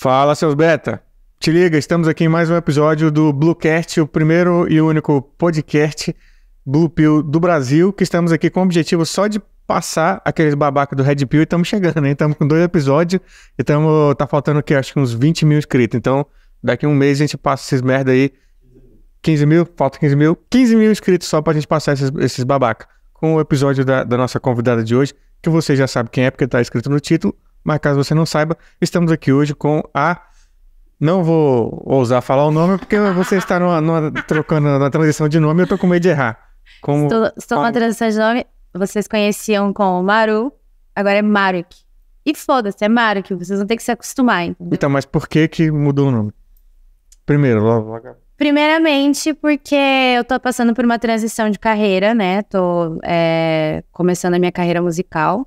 Fala, seus beta! Te liga, estamos aqui em mais um episódio do Bluecast, o primeiro e único podcast Blue Pill do Brasil, que estamos aqui com o objetivo só de passar aqueles babacas do Red Pill e estamos chegando, hein? Estamos com 2 episódios e tá faltando aqui, acho que uns 20 mil inscritos. Então, daqui a um mês a gente passa esses merda aí. 15 mil, falta 15 mil. 15 mil inscritos só pra gente passar esses babacas. Com o episódio da nossa convidada de hoje, que você já sabe quem é, porque tá escrito no título. Mas caso você não saiba, estamos aqui hoje com a... Não vou ousar falar o nome, porque você está trocando na transição de nome e eu tô com medo de errar. Estou na transição de nome. Vocês conheciam com Maru, agora é Maruk. E foda-se, é Maruk, vocês vão ter que se acostumar, entendeu? Então, mas por que mudou o nome? Primeiro, logo. Primeiramente, porque eu tô passando por uma transição de carreira, né? Tô começando a minha carreira musical.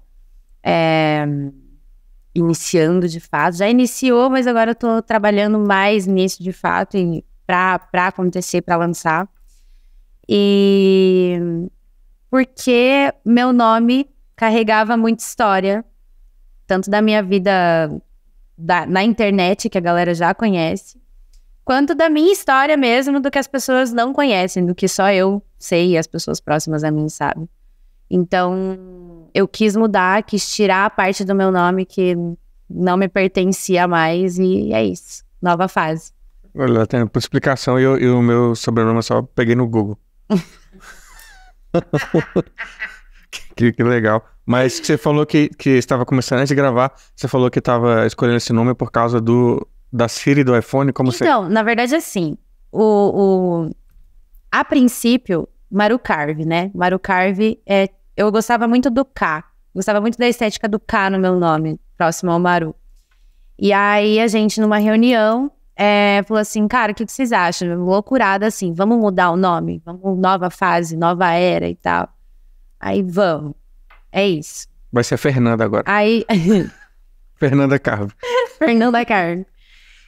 Iniciando de fato. Já iniciou, mas agora eu tô trabalhando mais nisso de fato, pra acontecer, pra lançar. E porque meu nome carregava muita história, tanto da minha vida na internet, que a galera já conhece, quanto da minha história mesmo, do que as pessoas não conhecem, do que só eu sei e as pessoas próximas a mim sabem. Então, eu quis mudar, quis tirar a parte do meu nome que não me pertencia mais e é isso. Nova fase. Olha, tem por explicação e o meu sobrenome eu só peguei no Google. que legal. Mas você falou que estava começando antes de gravar, você falou que estava escolhendo esse nome por causa da Siri do iPhone, Então, na verdade, assim, a princípio, Marucarve, né? Marucarve eu gostava muito do K. Gostava muito da estética do K no meu nome, próximo ao Maru. E aí, a gente, numa reunião, falou assim, cara, o que vocês acham? Loucurada, assim, vamos mudar o nome? Vamos, nova fase, nova era e tal. Aí, vamos. É isso. Vai ser a Fernanda agora. Aí... Fernanda Carve. Fernanda Carve.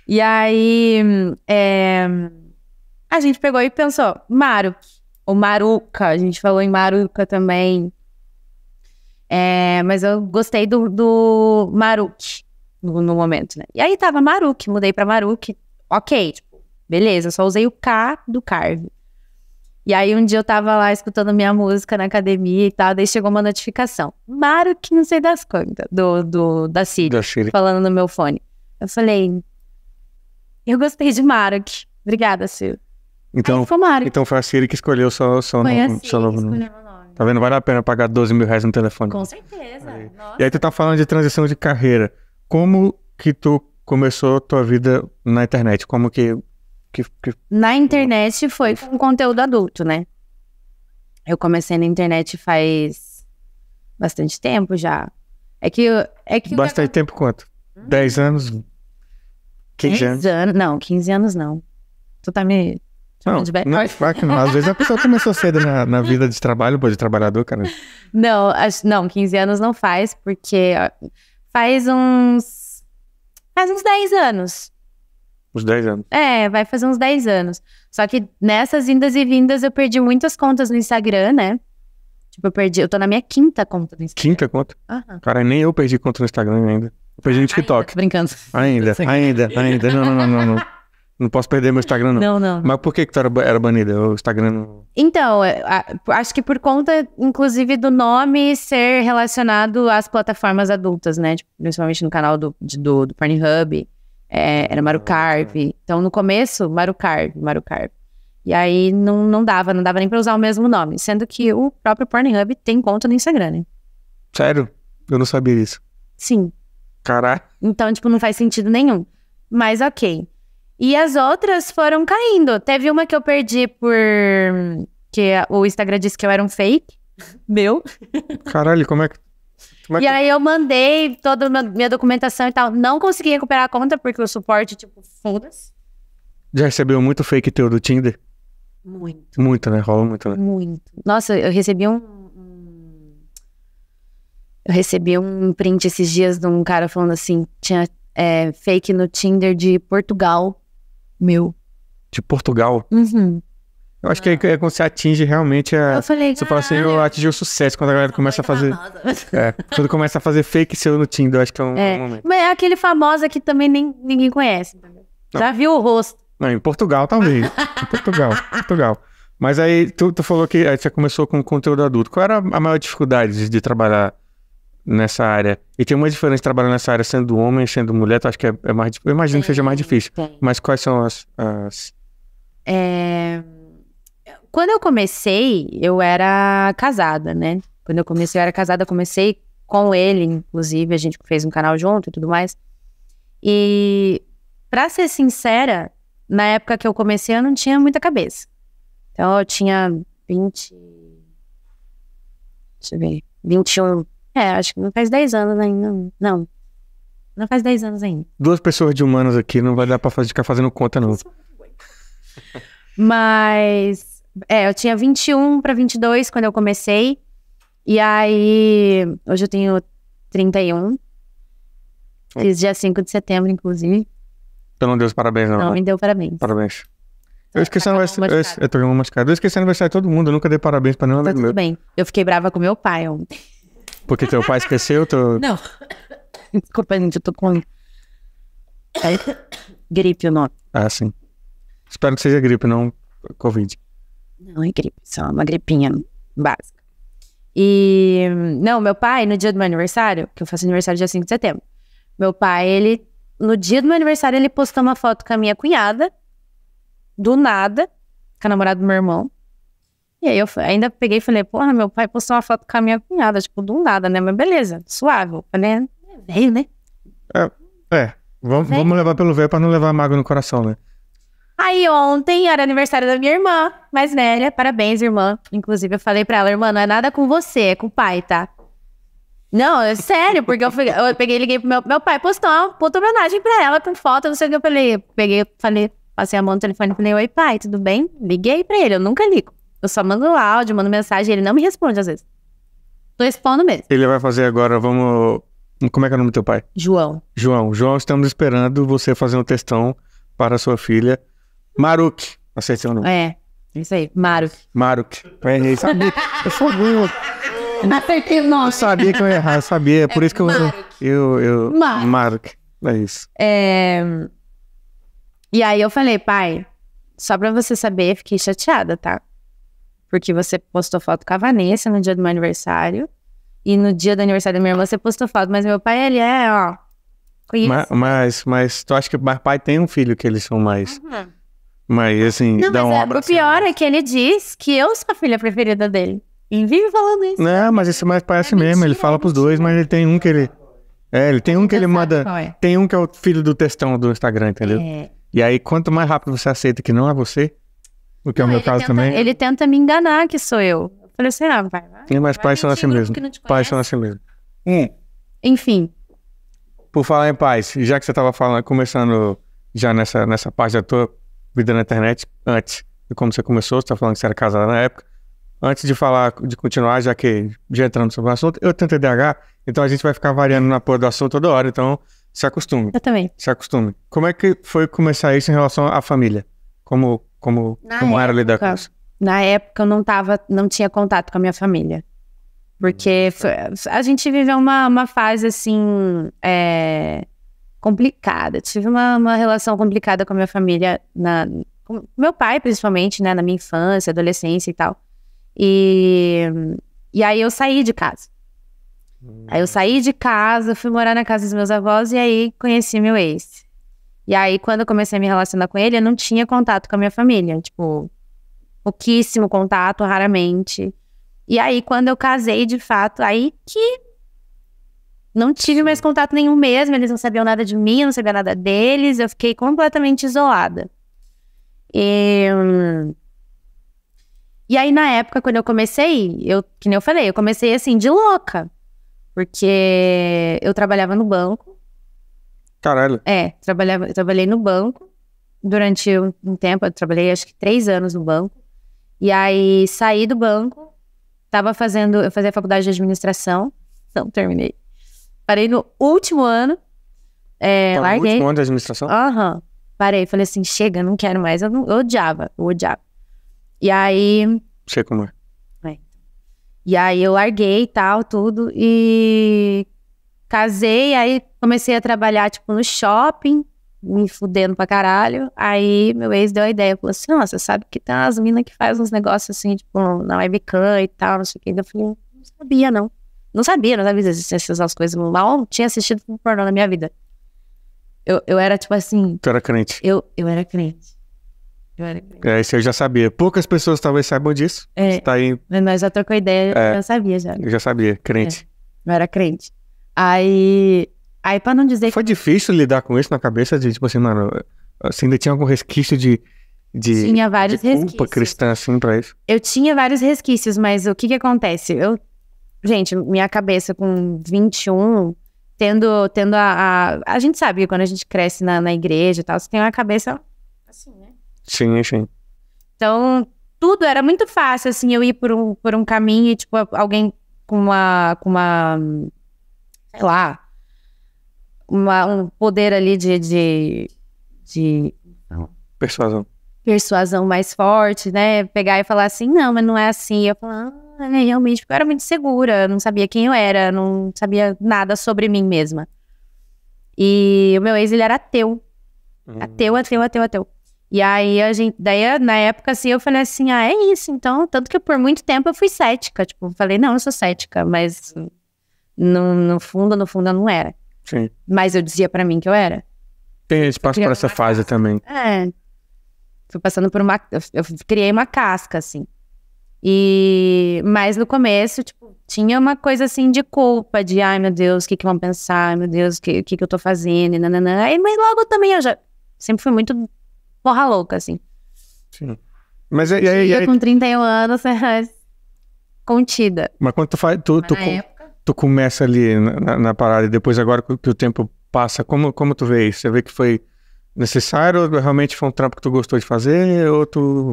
E aí, a gente pegou e pensou, Maruk. Ou Maruca, a gente falou em Maruca também. Mas eu gostei do Maruk no momento, né? E aí tava Maruk, mudei pra Maruk. Ok, tipo, beleza, só usei o K do Carve. E aí um dia eu tava lá escutando minha música na academia e tal, daí chegou uma notificação. Maruk, não sei das quantas, da Siri, falando no meu fone. Eu falei, eu gostei de Maruk. Obrigada, Siri. Então foi a Siri que escolheu seu novo nome. Tá vendo? Vale a pena pagar 12 mil reais no telefone. Com certeza. E aí tu tá falando de transição de carreira. Como que tu começou a tua vida na internet? Como que... Na internet foi com conteúdo adulto, né? Eu comecei na internet faz bastante tempo já. Bastante tempo quanto? 10 anos? 15 anos? Não, 15 anos não. Tu tá me... Não, às vezes a pessoa começou cedo na vida de trabalho, de trabalhador, cara. Não, 15 anos não faz, porque faz uns 10 anos. Uns 10 anos. Vai fazer uns 10 anos. Só que nessas indas e vindas eu perdi muitas contas no Instagram, né? Tipo, eu tô na minha 5ª conta no Instagram. 5ª conta? Uhum. Cara, nem eu perdi conta no Instagram ainda. Eu perdi no TikTok. Tô brincando. Ainda. Não. Não posso perder meu Instagram, não. Não. Mas por que tu era banida? O Instagram não... Então, acho que por conta, inclusive, do nome ser relacionado às plataformas adultas, né? Tipo, principalmente no canal do Pornhub. Era Marucarve. Então, no começo, Marucarve. E aí, não dava nem pra usar o mesmo nome. Sendo que o próprio Pornhub tem conta no Instagram, né? Sério? Eu não sabia disso. Sim. Caralho. Então, tipo, não faz sentido nenhum. Mas ok. E as outras foram caindo. Teve uma que eu perdi que o Instagram disse que eu era um fake. Meu. Caralho, como é que... E aí eu mandei toda a minha documentação e tal. Não consegui recuperar a conta porque o suporte, tipo, foda-se. Já recebeu muito fake teu do Tinder? Muito. Muito, né? Rola muito, né? Muito. Nossa, eu recebi um print esses dias de um cara falando assim, tinha fake no Tinder de Portugal. Meu. De Portugal? Uhum. Eu acho que é quando você atinge realmente a... Eu falei, Você fala assim, eu atingi o sucesso, quando a galera começa a fazer... quando começa a fazer fake seu no Tinder, eu acho que é um momento. Mas é aquele famoso que também ninguém conhece, entendeu? Já viu o rosto. Não, em Portugal, talvez. Em Portugal. Mas aí, tu falou que aí você começou com conteúdo adulto. Qual era a maior dificuldade de trabalhar nessa área? E tem uma diferença de trabalhar nessa área sendo homem e sendo mulher, tu acha que é mais... Eu imagino que seja mais difícil. Tem. Mas quais são as... Quando eu comecei, eu era casada, né? Quando eu comecei, eu era casada. Comecei com ele, inclusive. A gente fez um canal junto e tudo mais. E, pra ser sincera, na época que eu comecei, eu não tinha muita cabeça. Então, eu tinha 20... Deixa eu ver. 21... acho que não faz 10 anos ainda. Não faz 10 anos ainda. 2 pessoas de humanos aqui, não vai dar pra ficar fazendo conta, não. Mas... eu tinha 21 para 22 quando eu comecei. E aí... Hoje eu tenho 31. Fiz dia 5 de setembro, inclusive. Eu não dei os parabéns, não. Não, me deu parabéns. Parabéns. Eu esqueci o aniversário. Eu tô machucado. Eu esqueci o aniversário de todo mundo. Eu nunca dei parabéns pra nenhum Tá amigo tudo meu. bem. Eu fiquei brava com meu pai ontem. Porque teu pai esqueceu? Não. Desculpa, gente. Eu tô com... gripe o nome. Ah, sim. Espero que seja gripe, não Covid. Não é gripe. Só uma gripinha básica. E... Não, meu pai, no dia do meu aniversário, que eu faço aniversário dia 5 de setembro. Meu pai, ele... No dia do meu aniversário, ele postou uma foto com a minha cunhada. Do nada. Com a namorada do meu irmão. E aí eu ainda peguei e falei, porra, meu pai postou uma foto com a minha cunhada. Tipo, do nada, né? Mas beleza, suave. Eu falei, é velho, né? Vamos levar pelo velho pra não levar mágoa no coração, né? Aí ontem era aniversário da minha irmã, mais velha. Parabéns, irmã. Inclusive, eu falei pra ela, irmã, não é nada com você, é com o pai, tá? Não, é sério, porque eu peguei e liguei pro meu pai, postou uma puta homenagem pra ela com foto, não sei o que eu falei. Falei, passei a mão no telefone e falei, oi pai, tudo bem? Liguei pra ele, eu nunca ligo. Eu só mando áudio, mando mensagem, ele não me responde às vezes. Tô respondo mesmo. Ele vai fazer agora, vamos... Como é que é o nome do teu pai? João, estamos esperando você fazer um textão para a sua filha. Maruk. Acertei o nome. isso aí, Maruk. Eu sabia. Eu sou burro. Não acertei o nome. Eu sabia que eu ia errar, eu sabia. Por isso que Maruk. É isso. E aí eu falei, pai, só pra você saber, fiquei chateada, tá? Porque você postou foto com a Vanessa no dia do meu aniversário. E no dia do aniversário da minha irmã você postou foto. Mas meu pai, ele conhece. Mas tu acha que o pai tem um filho que eles são mais... Mas assim, Não, dá um mas abraço. o pior é que ele diz que eu sou a filha preferida dele. Ele vive falando isso. Não, mas isso mais parece mesmo. mentira, Ele fala pros dois, mas ele tem um que ele... ele tem um que ele manda... qual é. Tem um que é o filho do textão do Instagram, entendeu? E aí, quanto mais rápido você aceita que não é você, o que é o meu caso também... Ele tenta me enganar que sou eu. Eu falei assim, vai. Mas pais são assim mesmo. Pais são assim mesmo. Enfim. Por falar em pais, já que você tava começando já nessa parte da tua vida na internet, antes de como você começou, você tá falando que você era casada na época, antes de continuar, já entrando sobre o assunto, eu tenho TDAH, então a gente vai ficar variando na porra do assunto toda hora, então se acostume. Eu também. Se acostume. Como é que foi começar isso em relação à família? Como era lidar com isso? Na época eu não tinha contato com a minha família. Porque a gente viveu uma fase assim, complicada. Tive uma relação complicada com a minha família, com meu pai principalmente, né, na minha infância, adolescência e tal. E aí eu saí de casa. Aí eu saí de casa, fui morar na casa dos meus avós e aí conheci meu ex. E aí quando eu comecei a me relacionar com ele, eu não tinha contato com a minha família. Tipo, pouquíssimo contato, raramente. E aí quando eu casei, de fato, aí que não tive mais contato nenhum mesmo. Eles não sabiam nada de mim, eu não sabia nada deles. Eu fiquei completamente isolada. E aí na época, quando eu comecei, que nem eu falei, eu comecei assim, de louca. Porque eu trabalhava no banco. Caralho. Eu trabalhei no banco durante um tempo. Eu trabalhei acho que 3 anos no banco. E aí saí do banco, eu fazia faculdade de administração, não terminei. Parei no último ano, larguei. No último ano de administração? Parei, falei assim, chega, não quero mais. Eu odiava. E aí... Sei como é. E aí eu larguei e tal, tudo. E casei, aí comecei a trabalhar, tipo, no shopping, me fudendo pra caralho. Aí meu ex deu a ideia, falou assim, nossa, sabe que tem umas minas que fazem uns negócios assim, tipo, na webcam e tal, não sei o que. Eu falei, não sabia, não. Não sabia essas coisas. Mal tinha assistido um pornô na minha vida. Eu era, tipo assim... Tu era crente? Eu era crente. Isso eu já sabia. Poucas pessoas talvez saibam disso. Você tá aí... Nós já trocou ideia, eu sabia já. Eu já sabia, crente. Eu era crente. Aí pra não dizer Foi difícil lidar com isso na cabeça de, tipo assim, mano, você ainda tinha algum resquício de tinha vários culpa resquícios. cristã, assim, pra isso? Eu tinha vários resquícios, mas o que acontece? Gente, minha cabeça com 21, tendo a gente sabe que quando a gente cresce na igreja e tal, você tem uma cabeça assim, né? Sim. Então, tudo era muito fácil, assim, eu ir por um caminho e, tipo, alguém com uma sei lá, um poder ali de persuasão mais forte, né? Pegar e falar assim, não, mas não é assim. E eu falar, realmente, porque eu era muito segura, eu não sabia quem eu era, não sabia nada sobre mim mesma. E o meu ex, ele era ateu. Ateu. E aí, daí na época, assim, eu falei assim, é isso, então. Tanto que por muito tempo eu fui cética. Tipo, falei, não, eu sou cética, mas no fundo eu não era. Sim. Mas eu dizia pra mim que eu era. Tem espaço por essa fase também. Fui passando por eu criei uma casca, assim. Mas no começo, tipo, tinha uma coisa assim de culpa, de ai meu Deus, o que vão pensar, ai meu Deus, o que eu tô fazendo, e nananã. Mas logo também eu já sempre fui muito porra louca, assim. Sim. Mas e aí... com 31 anos, contida. Mas quando tu começa ali na parada e depois agora que o tempo passa, como tu vê isso? Você vê que foi necessário ou realmente foi um trampo que tu gostou de fazer? Ou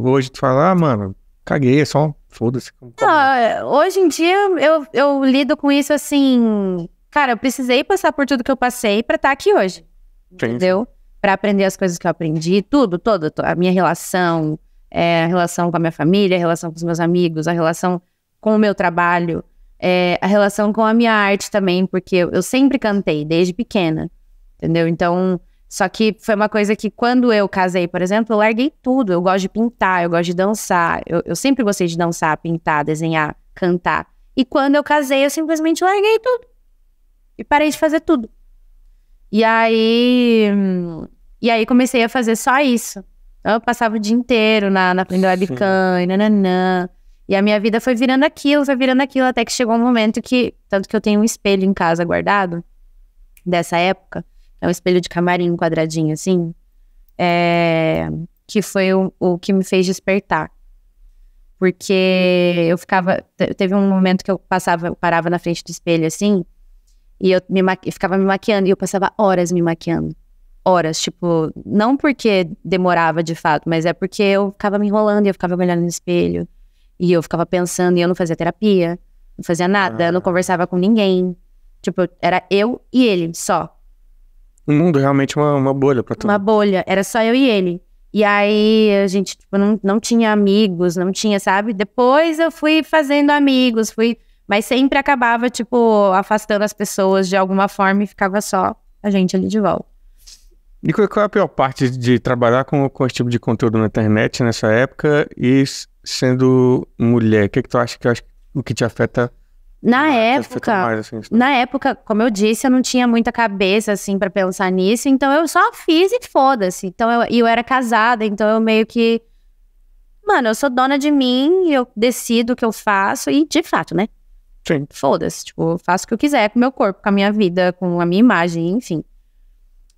hoje tu fala, mano, caguei, é só foda-se. Hoje em dia eu lido com isso assim, cara, eu precisei passar por tudo que eu passei pra estar aqui hoje, entendeu? Pra aprender as coisas que eu aprendi, toda a minha relação, a relação com a minha família, a relação com os meus amigos, a relação com o meu trabalho, a relação com a minha arte também, porque eu sempre cantei, desde pequena, entendeu? Então, só que foi uma coisa que quando eu casei, por exemplo, eu larguei tudo. Eu gosto de pintar, eu gosto de dançar. Eu sempre gostei de dançar, pintar, desenhar, cantar. E quando eu casei, eu simplesmente larguei tudo. E parei de fazer tudo. E aí comecei a fazer só isso. Então, eu passava o dia inteiro na frente do webcam, e nananã. E a minha vida foi virando aquilo, até que chegou um momento que... Tanto que eu tenho um espelho em casa guardado, dessa época. É um espelho de camarim, quadradinho, assim. Que foi o que me fez despertar. Porque eu ficava... Teve um momento que eu parava na frente do espelho, assim, e eu ficava me maquiando, e eu passava horas me maquiando. Horas, tipo... Não porque demorava, de fato, mas é porque eu ficava me enrolando, e eu ficava me olhando no espelho. E eu ficava pensando, e eu não fazia terapia. Não fazia nada, não conversava com ninguém. Tipo, era eu e ele, só. O mundo realmente é uma bolha pra tu. Uma bolha, era só eu e ele. E aí a gente, tipo, não tinha amigos, não tinha, sabe? Depois eu fui fazendo amigos, mas sempre acabava, tipo, afastando as pessoas de alguma forma e ficava só a gente ali de volta. E qual é a pior parte de trabalhar com esse tipo de conteúdo na internet nessa época e sendo mulher? O que tu acha o que te afeta? Na época, como eu disse, eu não tinha muita cabeça, assim, pra pensar nisso, então eu só fiz e foda-se. Então, eu era casada, então eu meio que... Mano, eu sou dona de mim, eu decido o que eu faço e, de fato, né? Sim. Foda-se, tipo, eu faço o que eu quiser com o meu corpo, com a minha vida, com a minha imagem, enfim.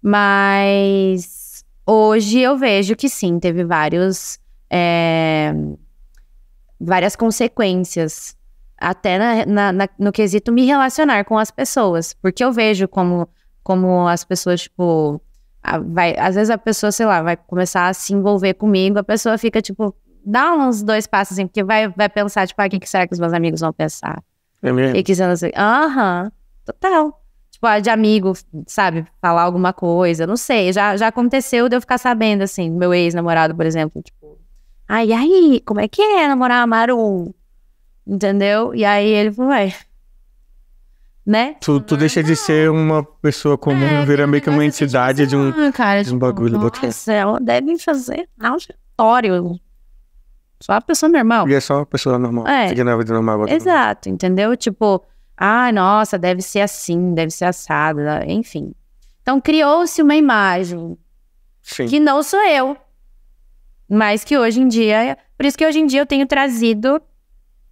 Mas hoje eu vejo que sim, teve várias consequências. Até no quesito me relacionar com as pessoas. Porque eu vejo como as pessoas, tipo... às vezes a pessoa, sei lá, vai começar a se envolver comigo. A pessoa fica, tipo... Dá uns 2 passos, assim. Porque vai pensar, tipo... o que será que os meus amigos vão pensar? É mesmo? Total. Tipo, de amigo, sabe? Falar alguma coisa. Não sei. Já aconteceu de eu ficar sabendo, assim. Meu ex-namorado, por exemplo. Tipo... Aí, como é que é namorar a Maru? Entendeu? E aí ele falou, né? Tu deixa de ser uma pessoa comum, vira meio que uma entidade de um bagulho. Nossa, ela deve fazer auditório. Só a pessoa normal. E é só uma pessoa normal, seguindo a vida normal. Exato, entendeu? Tipo, nossa, deve ser assim, deve ser assado, enfim. Então criou-se uma imagem que não sou eu, mas que hoje em dia, por isso que hoje em dia eu tenho trazido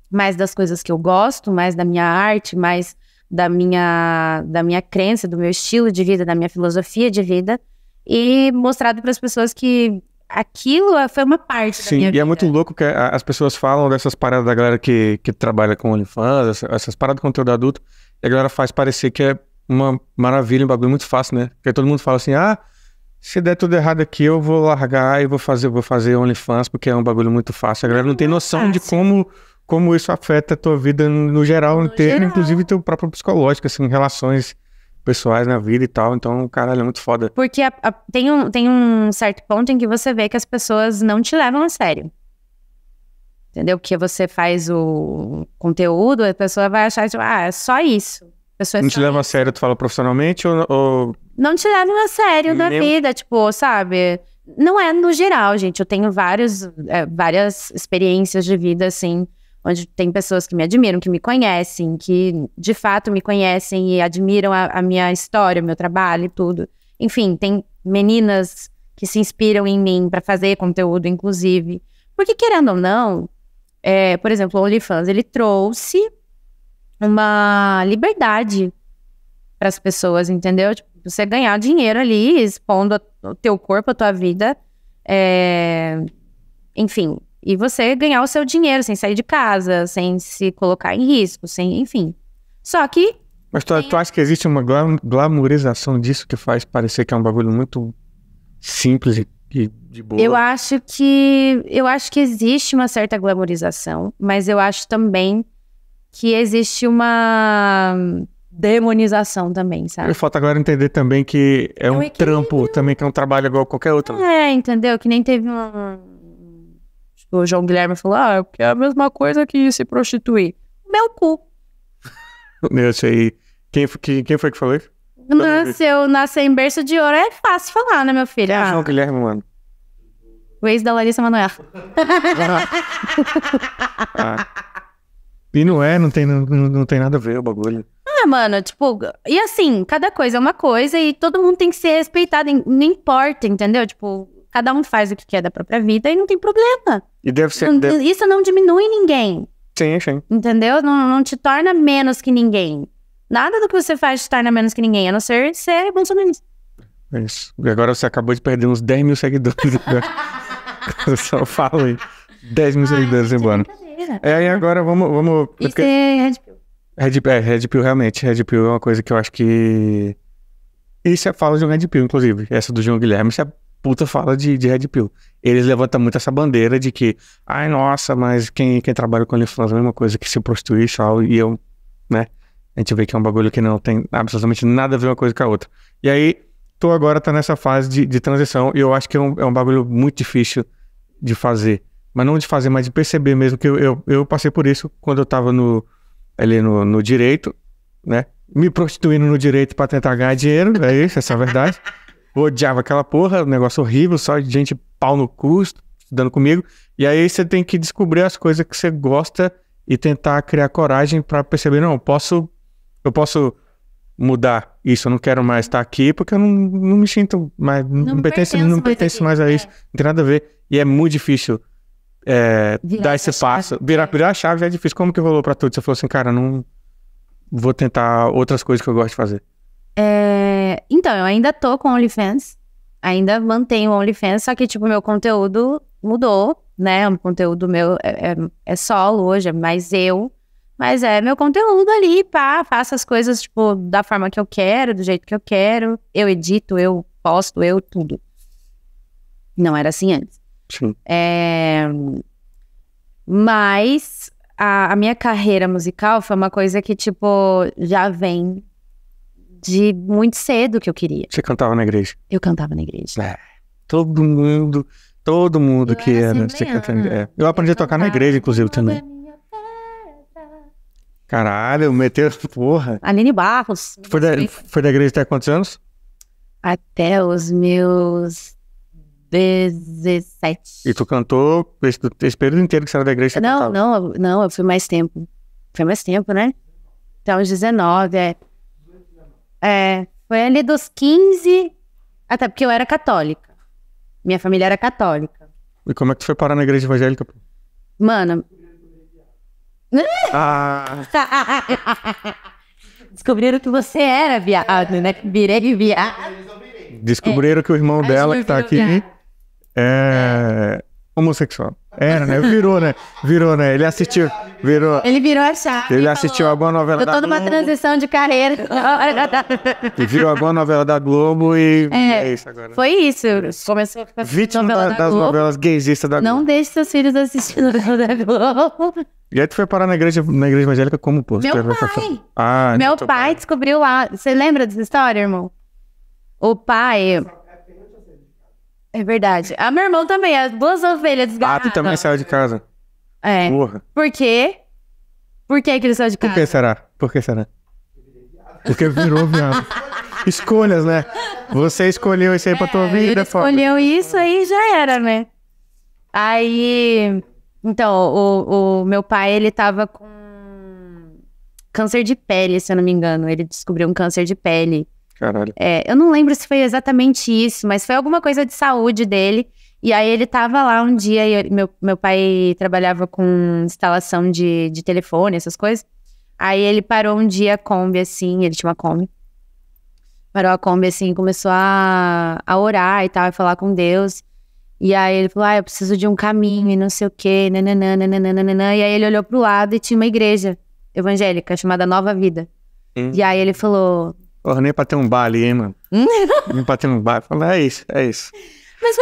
mais das coisas que eu gosto, mais da minha arte, mais da minha crença, do meu estilo de vida, da minha filosofia de vida, e mostrado para as pessoas que aquilo foi uma parte da minha vida. Sim, e é muito louco que as pessoas falam dessas paradas da galera que trabalha com OnlyFans, essas paradas de conteúdo adulto, e a galera faz parecer que é uma maravilha, um bagulho muito fácil, né? Porque todo mundo fala assim, se der tudo errado aqui, eu vou largar e vou fazer OnlyFans, porque é um bagulho muito fácil. A galera não tem noção de como isso afeta a tua vida no geral inteiro, inclusive teu próprio psicológico, assim, relações pessoais na vida e tal. Então, caralho, é muito foda. Porque tem um certo ponto em que você vê que as pessoas não te levam a sério. Entendeu? Porque você faz o conteúdo, a pessoa vai achar, tipo, é só isso. Não te leva a sério, tu fala profissionalmente ou... Não te levam a sério na vida, tipo, sabe? Não é no geral, gente. Eu tenho várias experiências de vida, assim, onde tem pessoas que me admiram, que me conhecem, que de fato me conhecem e admiram a minha história, o meu trabalho e tudo. Enfim, tem meninas que se inspiram em mim pra fazer conteúdo, inclusive. Porque, querendo ou não, por exemplo, o OnlyFans, ele trouxe uma liberdade para as pessoas, entendeu? Tipo, você ganhar dinheiro ali, expondo o teu corpo, a tua vida, enfim, e você ganhar o seu dinheiro sem sair de casa, sem se colocar em risco, enfim. Só que... Mas tu acha que existe uma glamourização disso que faz parecer que é um bagulho muito simples e de boa? Eu acho que existe uma certa glamourização, mas eu acho também que existe uma demonização também, sabe? Falta agora entender também que é um trampo também, que é um trabalho igual qualquer outro. Entendeu? Que nem teve tipo, o João Guilherme falou, porque é a mesma coisa que se prostituir. Meu cu. Eu sei. Quem foi que falou isso? Nascer em berço de ouro é fácil falar, né, meu filho? João Guilherme, mano. O ex da Larissa Manoela. E não tem nada a ver o bagulho. Mano, tipo, e assim, cada coisa é uma coisa e todo mundo tem que ser respeitado, não importa, entendeu? Tipo, cada um faz o que quer da própria vida e não tem problema. E deve ser... Isso não diminui ninguém. Sim. Entendeu? Não te torna menos que ninguém. Nada do que você faz te torna menos que ninguém, a não ser bolsonarista. É isso. E agora você acabou de perder uns 10 mil seguidores. Eu só falo aí. 10 mil seguidores embora. E agora vamos... Isso é Red Pill. Red Pill, realmente. Red Pill é uma coisa que eu acho que... Isso é fala de um Red Pill, inclusive. Essa do João Guilherme, isso é puta fala de Red Pill. Eles levantam muito essa bandeira de que, nossa, mas quem trabalha com OnlyFans é a mesma coisa que se prostituir e eu, né? A gente vê que é um bagulho que não tem absolutamente nada a ver uma coisa com a outra. E aí, tu agora tá nessa fase de transição e eu acho que é um bagulho muito difícil de fazer. Mas não de fazer, mas de perceber mesmo, que eu passei por isso quando eu tava ali no direito, né? Me prostituindo no direito pra tentar ganhar dinheiro, essa é a verdade. Eu odiava aquela porra, um negócio horrível, só de gente pau no cu, estudando comigo. E aí você tem que descobrir as coisas que você gosta e tentar criar coragem pra perceber, não, eu posso mudar isso, eu não quero mais estar aqui porque eu não me sinto mais, não pertenço mais a isso, não tem nada a ver. E é muito difícil dar esse passo. Virar a chave já é difícil. Como que rolou pra tu? Você falou assim, cara, não vou tentar outras coisas que eu gosto de fazer. Então, eu ainda tô com OnlyFans, ainda mantenho o OnlyFans, só que, tipo, meu conteúdo mudou, né? O conteúdo meu é solo hoje, é mais eu, mas é meu conteúdo ali, faço as coisas, tipo, da forma que eu quero, do jeito que eu quero, eu edito, eu posto, eu tudo. Não era assim antes. Sim. Mas a minha carreira musical foi uma coisa que, tipo, já vem de muito cedo que eu queria. Você cantava na igreja? Eu cantava na igreja. Todo mundo Todo mundo que era era. Eu aprendi a tocar na igreja, inclusive, também. Caralho, meteu. Porra. Aline Barros. Foi da igreja até quantos anos? Até os meus 17. E tu cantou esse período inteiro que você era da igreja? Não, eu fui mais tempo. Foi mais tempo, né? Então, uns 19, foi ali dos 15, até porque eu era católica. Minha família era católica. E como é que tu foi parar na igreja evangélica? Mano... Descobriram que você era viado, né? Virei viado. Descobriram que o irmão dela que tá aqui é homossexual. Era, né? Virou, né? Ele assistiu. Ele virou a chave. Ele assistiu alguma novela da Globo. Eu tô numa transição de carreira. E virou alguma novela da Globo e é isso agora. Foi isso. Começou a ficar vítima das novelas gaysistas da Globo. Não deixe seus filhos assistir novela da Globo. E aí tu foi parar na igreja evangélica como, pô? Meu pai descobriu lá. Você lembra dessa história, irmão? O pai... É verdade. Meu irmão também, as duas ovelhas desgarradas. Tu também saiu de casa. Porra. Por quê? Por que ele saiu de casa? Por que será? Porque virou viado. Escolhas, né? Você escolheu isso aí pra tua vida, foda. Escolheu isso aí, já era, né? Aí... Então, o meu pai, ele tava com câncer de pele, se eu não me engano. Ele descobriu um câncer de pele. Caralho. Eu não lembro se foi exatamente isso, mas foi alguma coisa de saúde dele. E aí ele tava lá um dia, e meu pai trabalhava com instalação de telefone, essas coisas. Aí ele parou um dia a Kombi, assim, ele tinha uma Kombi. Parou a Kombi, assim, começou a orar e tal, e falar com Deus. E aí ele falou, eu preciso de um caminho e não sei o quê, nananana. E aí ele olhou pro lado e tinha uma igreja evangélica chamada Nova Vida. E aí ele falou... Porra, nem pra ter um bar ali, hein, mano? Nem pra ter um bar. Falei, é isso. Mas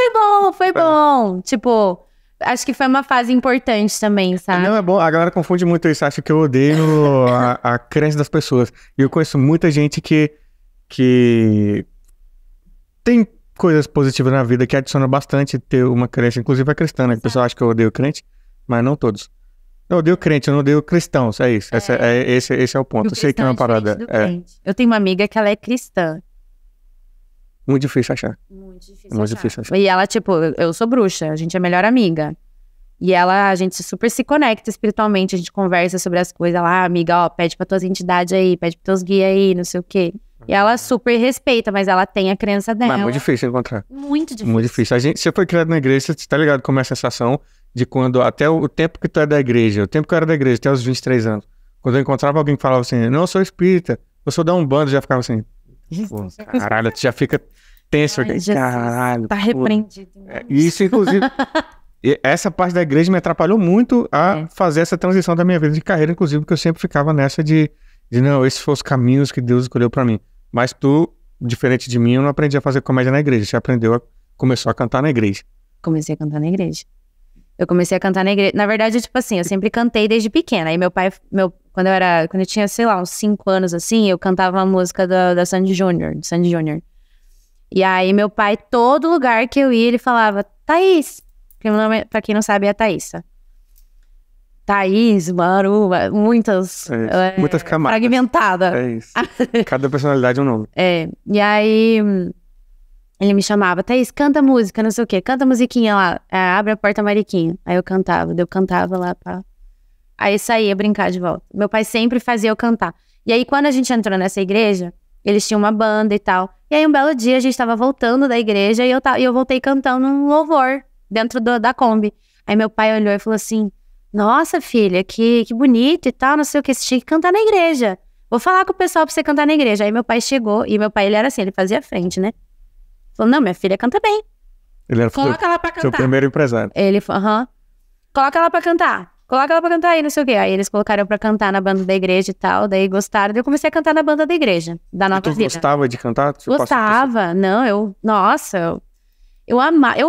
foi bom. Tipo, acho que foi uma fase importante também, sabe? Não, é bom. A galera confunde muito isso. Acha que eu odeio a crença das pessoas. E eu conheço muita gente que tem coisas positivas na vida, que adiciona bastante ter uma crença, inclusive a cristã, né? O pessoal acha que eu odeio crente, mas não todos. Eu odeio crente, eu não odeio cristãos, é isso. Esse é o ponto. Eu sei que é uma parada. Eu tenho uma amiga que ela é cristã. Muito difícil achar. Muito difícil achar. E ela, tipo, eu sou bruxa, a gente é melhor amiga. E a gente super se conecta espiritualmente, a gente conversa sobre as coisas lá, amiga, pede pra tuas entidades aí, pede pros teus guias aí, não sei o quê. E ela super respeita, mas ela tem a crença dela. Mas é muito difícil encontrar. Muito difícil. Muito difícil. Você foi criado na igreja, você tá ligado como é a sensação de quando, até o tempo que tu é da igreja, o tempo que eu era da igreja, até os 23 anos, quando eu encontrava alguém que falava assim, não, eu sou espírita, eu sou da Umbanda, já ficava assim, pô, caralho, tu já fica tenso. Caralho. Tá repreendido. Isso, inclusive... Essa parte da igreja me atrapalhou muito a fazer essa transição da minha vida de carreira, inclusive, porque eu sempre ficava nessa de não, esses foram os caminhos que Deus escolheu pra mim. Mas tu, diferente de mim, eu não aprendi a fazer comédia na igreja. Você começou a cantar na igreja. Comecei a cantar na igreja. Eu comecei a cantar na igreja. Na verdade, tipo assim, eu sempre cantei desde pequena. Aí meu pai, quando eu tinha, sei lá, uns 5 anos, assim, eu cantava uma música da Sandy Júnior. E aí meu pai, todo lugar que eu ia, ele falava, Thaís. Porque meu nome, pra quem não sabe, é Thaísa. Thaís, Maru, muitas camadas. Fragmentada. É isso. Cada personalidade é um nome. E aí ele me chamava, Thaís, canta música, não sei o quê. Canta musiquinha lá, abre a porta, Mariquinha. Aí eu cantava lá, pá. Aí saía brincar de volta. Meu pai sempre fazia eu cantar. E aí quando a gente entrou nessa igreja, eles tinham uma banda e tal. E aí um belo dia a gente tava voltando da igreja e eu voltei cantando um louvor dentro da Kombi. Aí meu pai olhou e falou assim, nossa, filha, que bonito e tal, não sei o que, você tinha que cantar na igreja. Vou falar com o pessoal pra você cantar na igreja. Aí meu pai chegou, e meu pai, ele era assim, ele fazia frente, né? Falou, não, minha filha canta bem. Ele era coloca ela pra cantar. Seu primeiro empresário. Ele falou, coloca ela pra cantar. Coloca ela pra cantar aí, não sei o quê. Aí eles colocaram eu pra cantar na banda da igreja e tal, daí gostaram. Daí eu comecei a cantar na banda da igreja, da Nova Vida. Tu gostava de cantar? Gostava, não, eu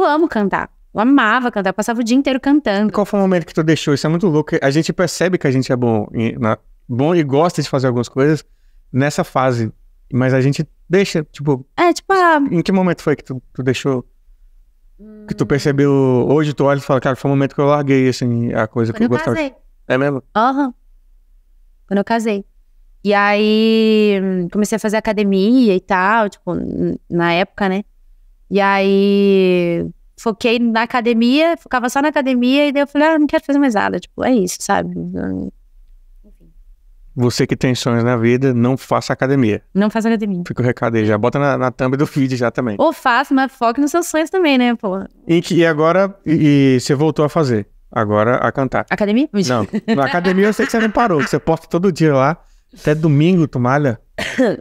amo cantar. Eu amava cantar, eu passava o dia inteiro cantando. Qual foi o momento que tu deixou? Isso é muito louco. A gente percebe que a gente é bom e gosta de fazer algumas coisas nessa fase. Mas a gente deixa, tipo... Em que momento foi que tu deixou? Que tu percebeu, hoje tu olha e fala, cara, foi o momento que eu larguei, assim, a coisa que eu gostava. Quando eu casei. É mesmo? Aham. Quando eu casei. E aí, comecei a fazer academia e tal, tipo, na época, né? E aí, foquei na academia, focava só na academia, e daí eu falei, não quero fazer mais nada, tipo, é isso, sabe? Você que tem sonhos na vida, não faça academia. Não faço academia. Fica o recado aí, já bota na thumb do vídeo já também. Ou faço, mas foque nos seus sonhos também, né, pô? E agora, e você voltou a fazer, agora a cantar. Academia? Não, na academia eu sei que você nem parou, que você posta todo dia lá, até domingo tu malha.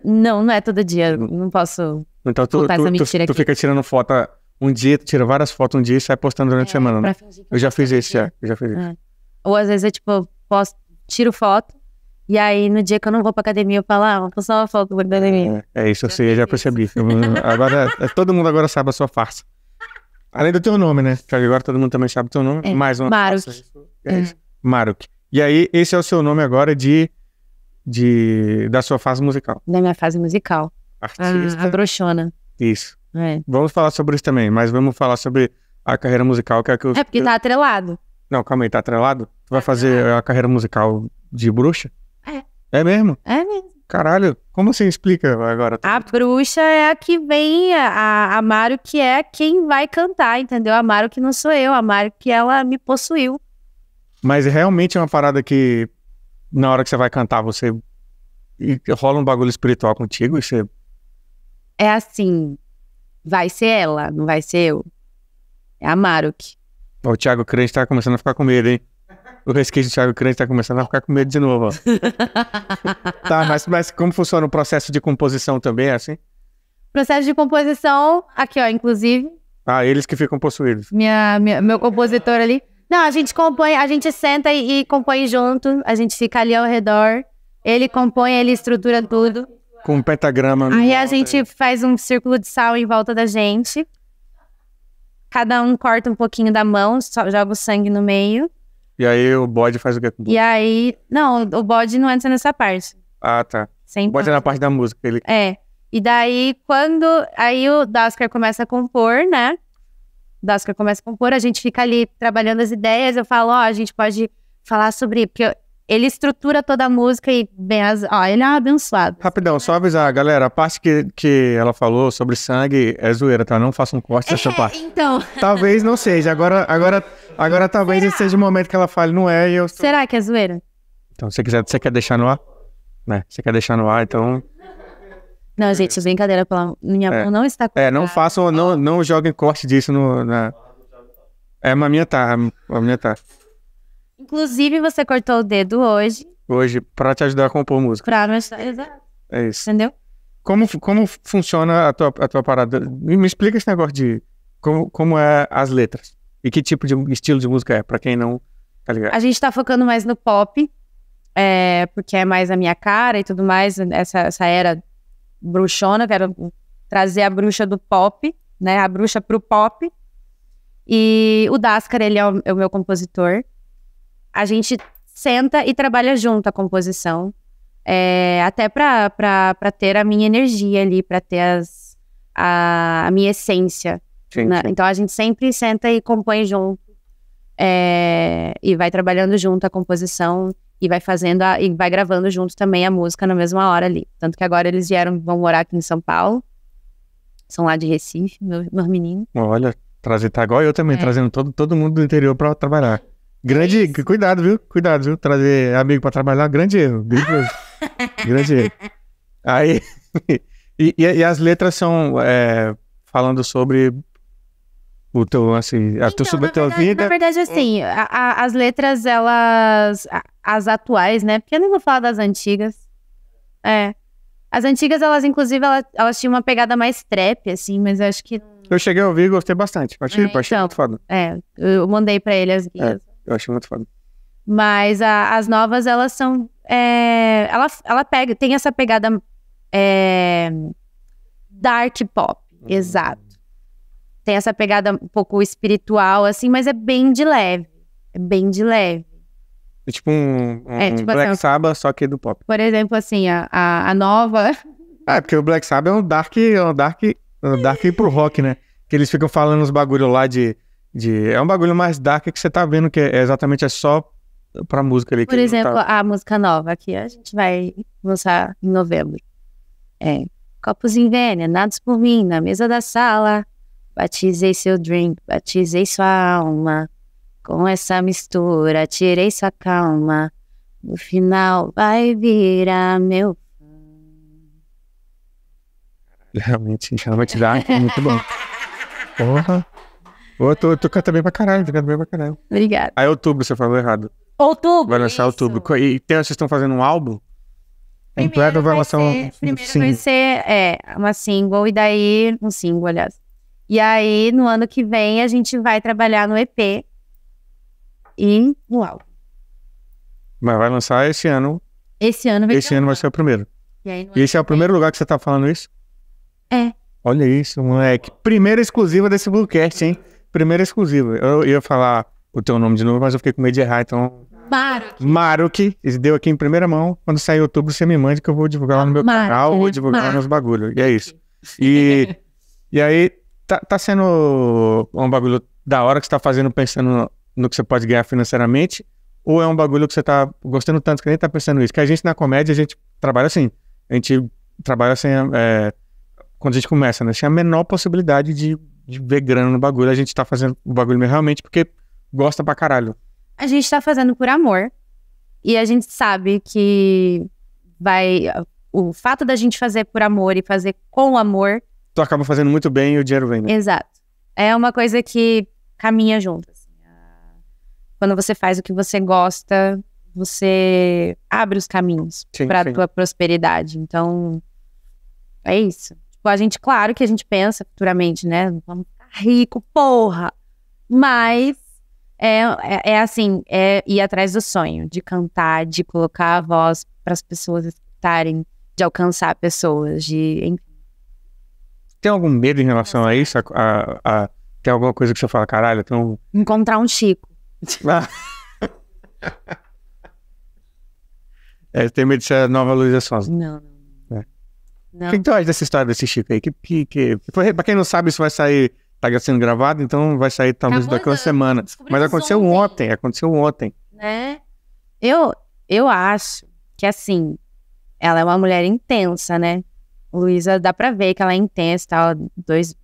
Não é todo dia, não posso Então tu contar essa mentira tu aqui. fica tirando foto um dia, tu tira várias fotos um dia e sai postando durante a semana, né? Pra fingir que Eu já fiz posto isso, todo dia. já. Eu já fiz isso. É. Ou às vezes eu, tipo, tiro foto, e aí no dia que eu não vou pra academia, eu falo, vou postar uma foto pra academia. É isso, eu sei, eu já percebi. Agora, todo mundo agora sabe a sua farsa. Além do teu nome, né? Que agora todo mundo também sabe o teu nome. É, Mais uma Maruk. farsa. É isso. Maruk. E aí, esse é o seu nome agora da sua fase musical. Da minha fase musical. Artista. A broxona. Isso. É. Vamos falar sobre isso também, mas vamos falar sobre a carreira musical, que é que eu... É porque tá atrelado. Não, calma aí, tá atrelado? Tu vai fazer a carreira musical de bruxa? É. É mesmo? É mesmo. Caralho, como você explica agora? A bruxa é a que vem, a Maru que é quem vai cantar, entendeu? A Maru que não sou eu, a Maru que ela me possuiu. Mas realmente é uma parada que na hora que você vai cantar, e rola um bagulho espiritual contigo e você... É assim, vai ser ela, não vai ser eu. É a Maruk. O Thiago Crente tá começando a ficar com medo, hein? O resquício do Thiago Crente tá começando a ficar com medo de novo, ó. Tá, mas como funciona o processo de composição também, é assim? Processo de composição, aqui ó, inclusive. Ah, eles que ficam possuídos. Meu compositor ali. Não, a gente compõe, a gente senta e compõe junto, a gente fica ali ao redor. Ele compõe, ele estrutura tudo. Com um pentagrama. Aí a gente faz um círculo de sal em volta da gente. Cada um corta um pouquinho da mão, joga o sangue no meio. E aí o bode faz o quê? E aí... Não, o bode não entra nessa parte. Ah, tá. Sem O bode é na parte da música. Ele... É. E daí, aí o Daskar começa a compor, né? O Daskar começa a compor, a gente fica ali trabalhando as ideias. Eu falo, a gente pode falar sobre... Porque ele estrutura toda a música e ele é um abençoado. Rapidão, só avisar, galera, a parte que ela falou sobre sangue é zoeira, tá? Não faça um corte dessa parte. Então... Talvez não seja, agora talvez esse seja o momento que ela fale, não é, e eu... Será que é zoeira? Então, se quiser, você quer deixar no ar? Né? Você quer deixar no ar, então... Não, gente, brincadeira, minha mão não está com não façam, não joguem corte disso na... É, mas a minha tá. Inclusive, você cortou o dedo hoje. Hoje, pra te ajudar a compor música. Pra me ajudar, exato. É isso. Entendeu? Como funciona a tua parada? Me explica esse negócio de como é as letras. E que tipo de estilo de música é, pra quem não tá ligado. A gente tá focando mais no pop, porque é mais a minha cara e tudo mais, essa era bruxona, quero trazer a bruxa do pop, né, a bruxa pro pop. E o Daskar, ele é o meu compositor. A gente senta e trabalha junto a composição, até pra ter a minha energia ali, pra ter a minha essência. Sim, Né? sim. Então a gente sempre senta e compõe junto, e vai trabalhando junto a composição, e vai fazendo, e vai gravando junto também a música na mesma hora ali. Tanto que agora eles vão morar aqui em São Paulo, são lá de Recife, meus meninos. Olha, tá igual eu também, trazendo todo mundo do interior pra trabalhar. Grande, cuidado, viu? Trazer amigo pra trabalhar, grande erro. Grande erro. Aí, e as letras são falando sobre o teu, assim, sobre a tua vida. Na verdade, assim, as letras, elas, as atuais, né? Porque eu nem vou falar das antigas. As antigas, elas, inclusive, elas tinham uma pegada mais trap, assim, mas eu acho que... Eu cheguei a ouvir e gostei bastante. Achei então, muito foda. Eu mandei pra ele as guias. Eu achei muito foda. Mas as novas, elas são... ela tem essa pegada dark pop, exato. Tem essa pegada um pouco espiritual, assim, mas é bem de leve. É bem de leve. É tipo um tipo Black assim, Sabbath, só que do pop. Por exemplo, assim, a nova... Porque o Black Sabbath é um dark pro rock, né? Que eles ficam falando uns bagulho lá de... É um bagulho mais dark que você tá vendo que exatamente é só pra música ali. Por exemplo, a música nova aqui, a gente vai lançar em novembro. Copos envenenados por mim na mesa da sala. Batizei seu drink, batizei sua alma. Com essa mistura, tirei sua calma. No final vai virar meu... Realmente dá, é muito bom. Porra. Tu canta bem pra caralho, Obrigada. Aí outubro, você falou errado. Outubro, vai lançar isso. outubro. E vocês estão fazendo um álbum? Primeiro vai lançar vai ser uma single, e daí... Um single, aliás. E aí, no ano que vem, a gente vai trabalhar no EP e no álbum. Mas vai lançar esse ano. Esse ano vai ser o primeiro. E esse é o primeiro lugar que você tá falando isso? É. Olha isso, moleque. Primeira exclusiva desse Bluecast, hein? Primeira exclusiva. Eu ia falar o teu nome de novo, mas eu fiquei com medo de errar, então... Maruki. Deu aqui em primeira mão. Quando sair outubro, você me mande que eu vou divulgar lá no meu canal, vou divulgar lá nos bagulhos. E é isso. E aí, tá sendo um bagulho da hora que você tá fazendo pensando no que você pode ganhar financeiramente? Ou é um bagulho que você tá gostando tanto que nem tá pensando nisso? Que a gente na comédia, a gente trabalha assim. A gente trabalha sem... quando a gente começa, né? Sem a menor possibilidade de ver grana no bagulho. A gente tá fazendo o bagulho realmente porque gosta pra caralho. A gente tá fazendo por amor. E a gente sabe que o fato da gente fazer por amor e fazer com amor... Tu acaba fazendo muito bem e o dinheiro vem, né? Exato. É uma coisa que caminha junto. Assim. Quando você faz o que você gosta, você abre os caminhos pra tua prosperidade. Então, é isso. Tipo, claro que a gente pensa futuramente, né? Vamos ficar rico, porra! Mas assim, ir atrás do sonho, de cantar, de colocar a voz para as pessoas escutarem, de alcançar pessoas, enfim. Tem algum medo em relação a isso? Tem alguma coisa que você fala, caralho, encontrar um Chico. Tem medo de ser a nova Luísa Sonza. Não. O que tu acha dessa história desse Chico aí? Pra quem não sabe, isso vai sair, tá sendo gravado, então vai sair talvez daqui a uma semana. Mas aconteceu ontem. Né? Eu acho que, assim, ela é uma mulher intensa, né? Luísa, dá pra ver que ela é intensa, tal.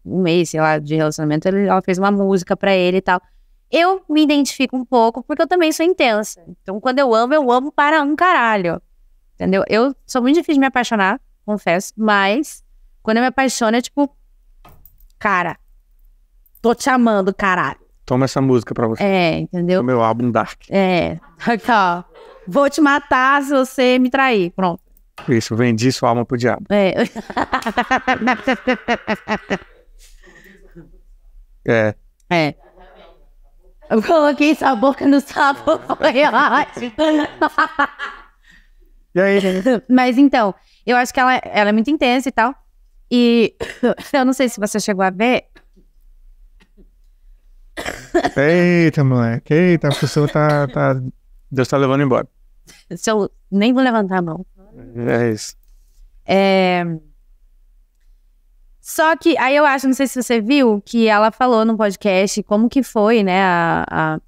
Um mês, sei lá, de relacionamento, ela fez uma música pra ele e tal. Eu me identifico um pouco, porque eu também sou intensa. Então, quando eu amo para um caralho. Entendeu? Eu sou muito difícil de me apaixonar, confesso, mas quando eu me apaixono é tipo, cara, tô te amando, caralho. Toma essa música pra você. Entendeu? O meu álbum Dark. Aqui, ó. Vou te matar se você me trair. Pronto. Isso, vendi sua alma pro diabo. Eu coloquei essa boca no sapo. Foi ótimo. E aí? Mas então, eu acho que ela é muito intensa e tal. E eu não sei se você chegou a ver. Eita, moleque. Eita, a pessoa tá... Deus tá levando embora. Se eu nem vou levantar a mão. É isso. Só que, aí eu acho, não sei se você viu, que ela falou no podcast como que foi, né,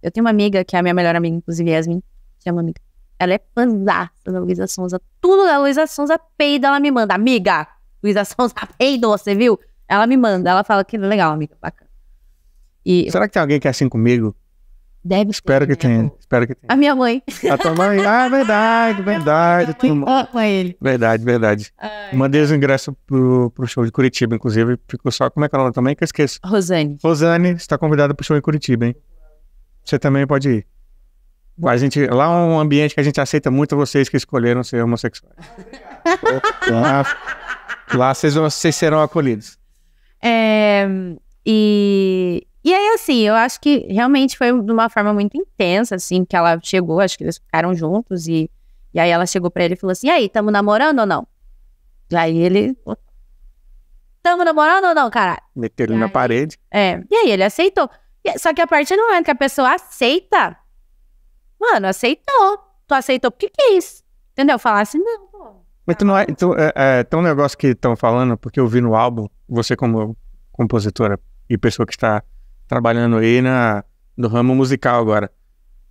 eu tenho uma amiga, que é a minha melhor amiga, inclusive, Yasmin, que é uma amiga. Ela é fãzaça da Luísa Sonza. Tudo da Luísa Sonza peida, ela me manda. Amiga, Luísa Sonza peidou, você viu? Ela me manda, ela fala que legal, amiga, bacana. Será que tem alguém que é assim comigo? Deve Espero que tenha. A minha mãe. A tua mãe? Verdade. Verdade. Mandei os ingressos pro show de Curitiba, inclusive. Ficou só, como é que é o nome também? Que eu esqueço. Rosane, você está convidada pro show em Curitiba, hein? Você também pode ir. Lá é um ambiente que a gente aceita muito vocês que escolheram ser homossexuais. Lá vocês serão acolhidos. E aí, assim, eu acho que realmente foi de uma forma muito intensa, assim, que ela chegou, acho que eles ficaram juntos, e aí ela chegou pra ele e falou assim, e aí, tamo namorando ou não? E aí ele, tamo namorando ou não, caralho? Meteram ele na parede. E aí ele aceitou. Só que a partir do momento que a pessoa aceita, mano, aceitou. Tu aceitou porque quis. Entendeu? Falar assim, não, pô. Mas tu não tem um negócio que estão falando, porque eu vi no álbum, você como compositora, e pessoa que está trabalhando aí no ramo musical agora.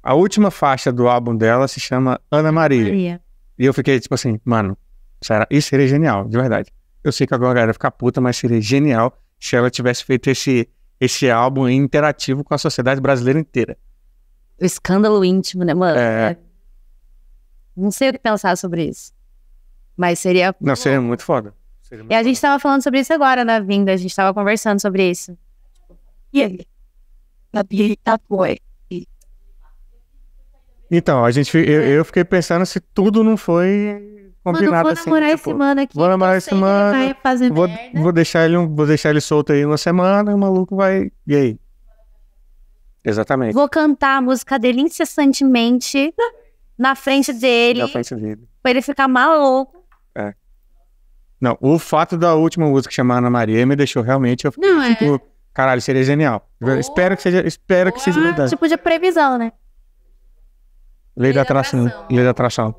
A última faixa do álbum dela se chama Ana Maria. E eu fiquei tipo assim, mano, isso seria genial, de verdade. Eu sei que agora a galera vai ficar puta, mas seria genial se ela tivesse feito esse álbum interativo com a sociedade brasileira inteira. O escândalo íntimo, né, mano? Não sei o que pensar sobre isso. Mas seria... Não, seria muito foda. E a gente tava falando sobre isso agora na vinda, a gente tava conversando sobre isso. E aí? Então, eu fiquei pensando se tudo não foi combinado assim. Vou namorar esse mano aqui. Vou namorar esse mano. Vai fazer vou deixar ele solto aí uma semana e o maluco vai... E aí? Exatamente. Vou cantar a música dele incessantemente na frente dele. Na frente dele. Pra ele ficar maluco. Não, o fato da última música chamar Ana Maria me deixou realmente... Eu fiquei, tipo, caralho, seria genial. Espero que seja verdade. Tipo de previsão, né? Lei da atração.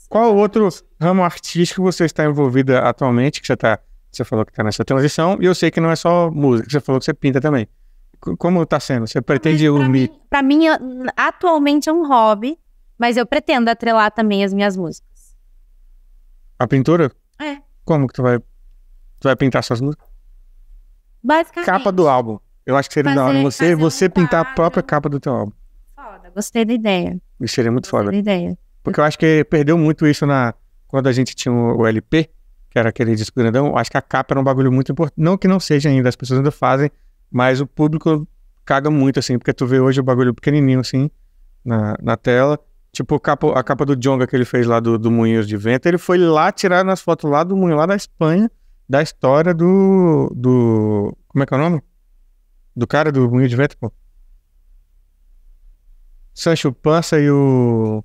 Qual outro ramo artístico você está envolvida atualmente, que você falou que está nessa transição, e eu sei que não é só música, você falou que você pinta também. Como está sendo? Você pretende unir? Pra mim, atualmente é um hobby, mas eu pretendo atrelar também as minhas músicas. A pintura? É. Como que tu vai pintar suas músicas? Basicamente. Capa do álbum. Eu acho que seria da hora você pintar a própria capa do teu álbum. Foda, gostei da ideia. Isso seria muito foda. Gostei da ideia. Porque eu acho que perdeu muito isso quando a gente tinha o LP, que era aquele disco grandão. Eu acho que a capa era um bagulho muito importante. Não que não seja ainda, as pessoas ainda fazem, mas o público caga muito, assim, porque tu vê hoje o bagulho pequenininho, assim, na tela. Tipo, a capa do Djonga que ele fez lá do Moinhos de Vento, ele foi lá tirar nas fotos lá do Moinho, lá da Espanha, da história do... Como é que é o nome? Do cara do Moinho de Vento, pô. Sancho Panza e o...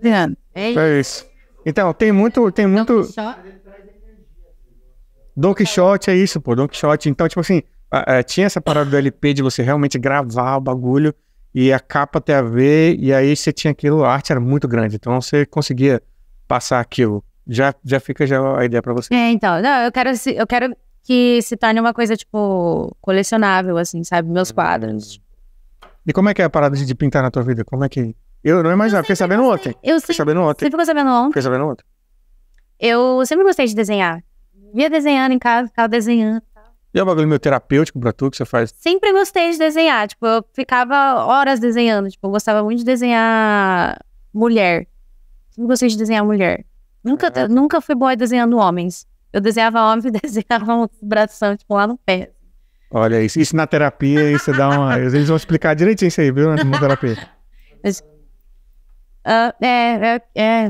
É isso. Então, tem muito... Don Quixote é isso, pô. Don Quixote. Então, tipo assim, tinha essa parada do LP de você realmente gravar o bagulho e a capa ter a ver, e aí você tinha aquilo, a arte era muito grande, então você conseguia passar aquilo. Já fica a ideia pra você. Então, não, eu quero que se torne uma coisa, tipo, colecionável, assim, sabe? Meus quadros. E como é que é a parada de pintar na tua vida? Como é que... Eu não imaginava, fiquei sabendo ontem. Você ficou sabendo ontem? Fiquei sabendo ontem. Eu sempre gostei de desenhar. Via desenhando em casa, ficava desenhando. E é um bagulho meio terapêutico pra tu que você faz? Sempre gostei de desenhar. Tipo, eu ficava horas desenhando. Tipo, eu gostava muito de desenhar mulher. Sempre gostei de desenhar mulher. Nunca fui boa desenhando homens. Eu desenhava homens e desenhava um bração, tipo, lá no pé. Olha isso. Isso na terapia, isso dá uma... Eles vão explicar direitinho isso aí, viu? Na terapia.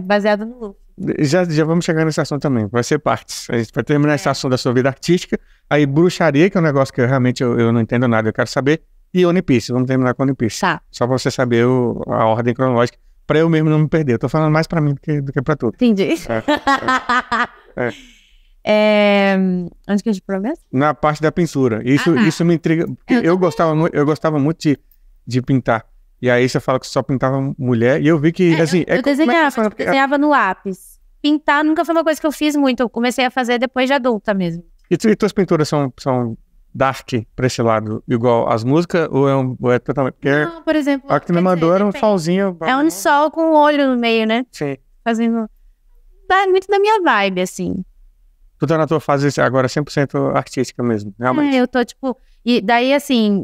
Baseado no look. Já vamos chegar nesse assunto também, vai ser partes. A gente vai terminar esse assunto da sua vida artística. Aí bruxaria, que é um negócio que realmente eu não entendo nada, eu quero saber. E One Piece, vamos terminar com One Piece. Tá. Só pra você saber a ordem cronológica, pra eu mesmo não me perder. Eu tô falando mais pra mim do que pra tu. Entendi. Onde que a gente promete? Na parte da pintura. Isso me intriga, porque eu gostava muito de pintar. E aí você fala que só pintava mulher, e eu vi que, assim... Eu desenhava no lápis. Pintar nunca foi uma coisa que eu fiz muito, eu comecei a fazer depois de adulta mesmo. E tuas pinturas são dark pra esse lado, igual as músicas, ou é totalmente... Não, por exemplo... A que tu me mandou era um solzinho... É um sol com um olho no meio, né? Sim. Fazendo... Dá muito da minha vibe, assim. Tu tá na tua fase agora 100% artística mesmo, realmente. Eu tô, tipo... E daí, assim,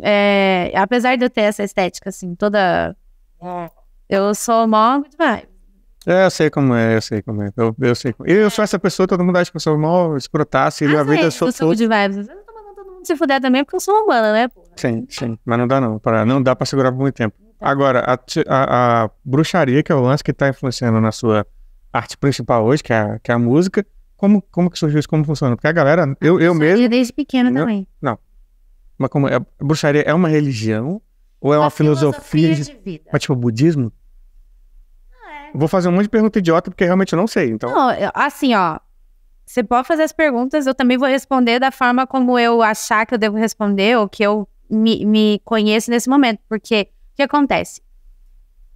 apesar de eu ter essa estética, assim, toda... Eu sou mó good vibe. Eu sei como é. Eu sei como é. Eu sou essa pessoa, todo mundo acha que eu sou mó escrotaço, e a vida eu sou good vibes. Eu não tô mandando todo mundo se fuder também, porque eu sou humana, né? Sim. Mas não dá não. Não dá pra segurar por muito tempo. Agora, a bruxaria, que é o lance que tá influenciando na sua arte principal hoje, que é a música, como que surgiu isso? Como funciona? Porque a galera, eu mesmo... Desde pequena também. Não. Mas como a bruxaria é uma religião? Ou é uma filosofia de vida? Mas tipo, budismo? Vou fazer um monte de pergunta idiota, porque realmente eu não sei, então... Não, assim, ó, você pode fazer as perguntas, eu também vou responder da forma como eu achar que eu devo responder, ou que eu me conheço nesse momento, porque o que acontece?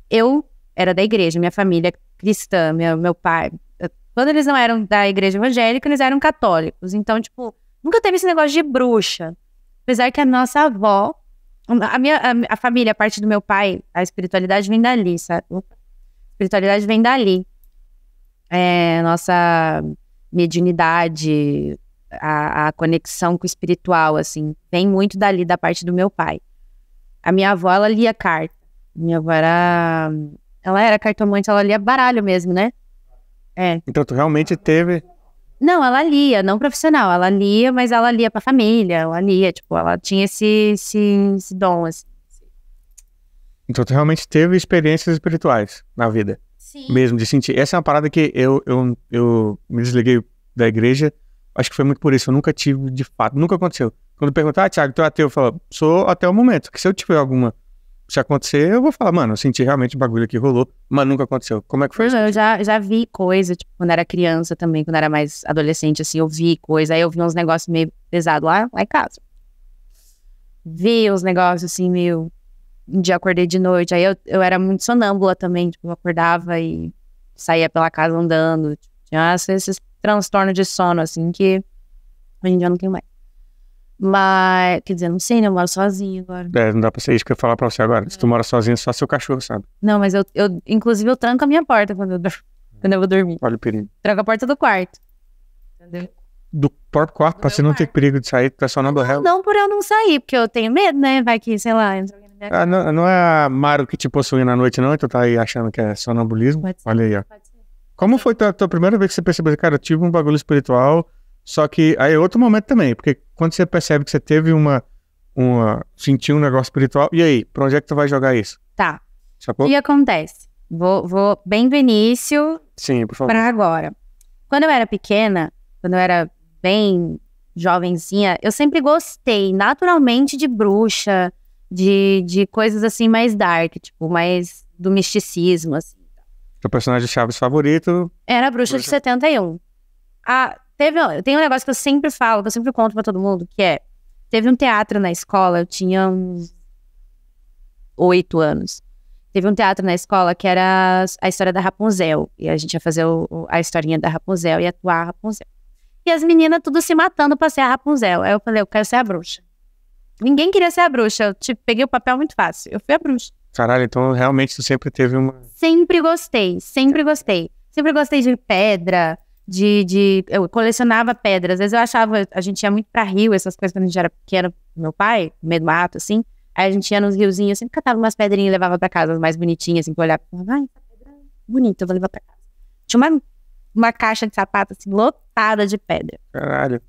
Eu era da igreja, minha família cristã, meu pai, Quando eles não eram da igreja evangélica, eles eram católicos. Então, tipo, nunca teve esse negócio de bruxa. Apesar que a nossa avó, a família, a parte do meu pai, a espiritualidade vem dali, sabe? A espiritualidade vem dali. Nossa mediunidade, a conexão com o espiritual, assim, vem muito dali, da parte do meu pai. A minha avó, ela lia carta. Minha avó ela era cartomante, ela lia baralho mesmo, né? Então tu realmente teve... Não, ela lia, não profissional. Ela lia, mas ela lia pra família. Ela lia, tipo, ela tinha esse dom, assim. Então tu realmente teve experiências espirituais na vida. Sim. Mesmo, de sentir. Essa é uma parada que eu me desliguei da igreja. Acho que foi muito por isso. Eu nunca tive, de fato. Nunca aconteceu. Quando perguntar, Thiago, tu é ateu? Eu falo, sou até o momento. Que se eu tiver alguma... Se acontecer, eu vou falar, mano, eu senti realmente o bagulho que rolou, mas nunca aconteceu. Como é que foi isso? Eu já vi coisa, tipo, quando era criança também, quando era mais adolescente, assim, eu vi coisa, aí eu vi uns negócios meio pesados lá em casa. Vi uns negócios, assim, meio... Um dia acordei de noite, aí eu era muito sonâmbula também, tipo, eu acordava e saía pela casa andando, tipo, tinha esses transtornos de sono, assim, que hoje em dia eu não tenho mais. Mas, quer dizer, não sei, né? Eu moro sozinha agora. Não dá pra ser isso que eu ia falar pra você agora. Se tu mora sozinha, só seu cachorro, sabe? Não, mas inclusive, eu tranco a minha porta quando eu vou dormir. Olha o perigo. Tranco a porta do quarto. Entendeu? Do próprio quarto, pra você não ter perigo de sair, tá só na borrela. Não por eu não sair, porque eu tenho medo, né? Vai que, sei lá, entra alguém na minha casa. Não é a Maru que te possui na noite, não? E tu tá aí achando que é sonambulismo? Pode ser. Olha aí, ó. Pode ser. Como foi a tua primeira vez que você percebeu, cara, eu tive um bagulho espiritual, só que aí é outro momento também, porque quando você percebe que você teve sentiu um negócio espiritual, e aí, pra onde é que tu vai jogar isso? Tá. Sacou? O que acontece? Vou bem do início Sim, por favor. pra agora. Quando eu era pequena, quando eu era bem jovenzinha, eu sempre gostei naturalmente de bruxa, de coisas assim mais dark, tipo, mais do misticismo, assim. Teu personagem Chaves favorito? Era a bruxa de 71. Tem um negócio que eu sempre falo, que eu sempre conto pra todo mundo, que é, teve um teatro na escola, eu tinha uns 8 anos. Teve um teatro na escola que era a história da Rapunzel. E a gente ia fazer a historinha da Rapunzel e atuar a Rapunzel. E as meninas tudo se matando pra ser a Rapunzel. Aí eu falei, eu quero ser a bruxa. Ninguém queria ser a bruxa. Eu peguei o papel muito fácil. Eu fui a bruxa. Caralho, então realmente tu sempre teve uma... Sempre gostei, sempre gostei. Sempre gostei de pedra, eu colecionava pedras. Às vezes eu achava, a gente ia muito pra rio, essas coisas quando a gente era pequeno, meu pai, no meio do mato, assim. Aí a gente ia nos riozinhos, eu sempre catava umas pedrinhas e levava pra casa, as mais bonitinhas, assim, pra olhar. Ai, essa pedra é bonita, eu vou levar pra casa. Tinha uma caixa de sapato, assim, lotada de pedra. Caralho.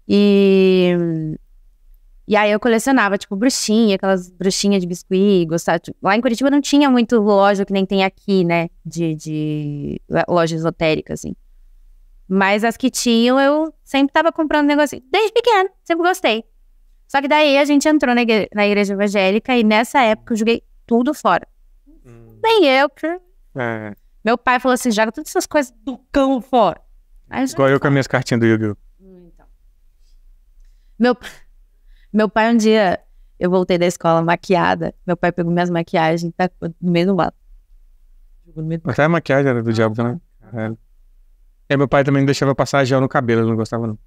E aí eu colecionava, tipo, bruxinha, aquelas bruxinhas de biscuit, gostava. Tipo, lá em Curitiba não tinha muito loja que nem tem aqui, né? De loja esotérica, assim. Mas as que tinham, eu sempre tava comprando negocinho. Desde pequeno, sempre gostei. Só que daí a gente entrou na igreja evangélica e nessa época eu joguei tudo fora. Nem eu, Meu pai falou assim, joga todas essas coisas do cão fora. Aí igual eu com as minhas cartinhas do Yu-Gi-Oh! Então. Meu pai, um dia, eu voltei da escola maquiada. Meu pai pegou minhas maquiagens e tacou no meio do mato. Até a maquiagem era do diabo também. Caralho. E meu pai também não deixava passar gel no cabelo, ele não gostava não.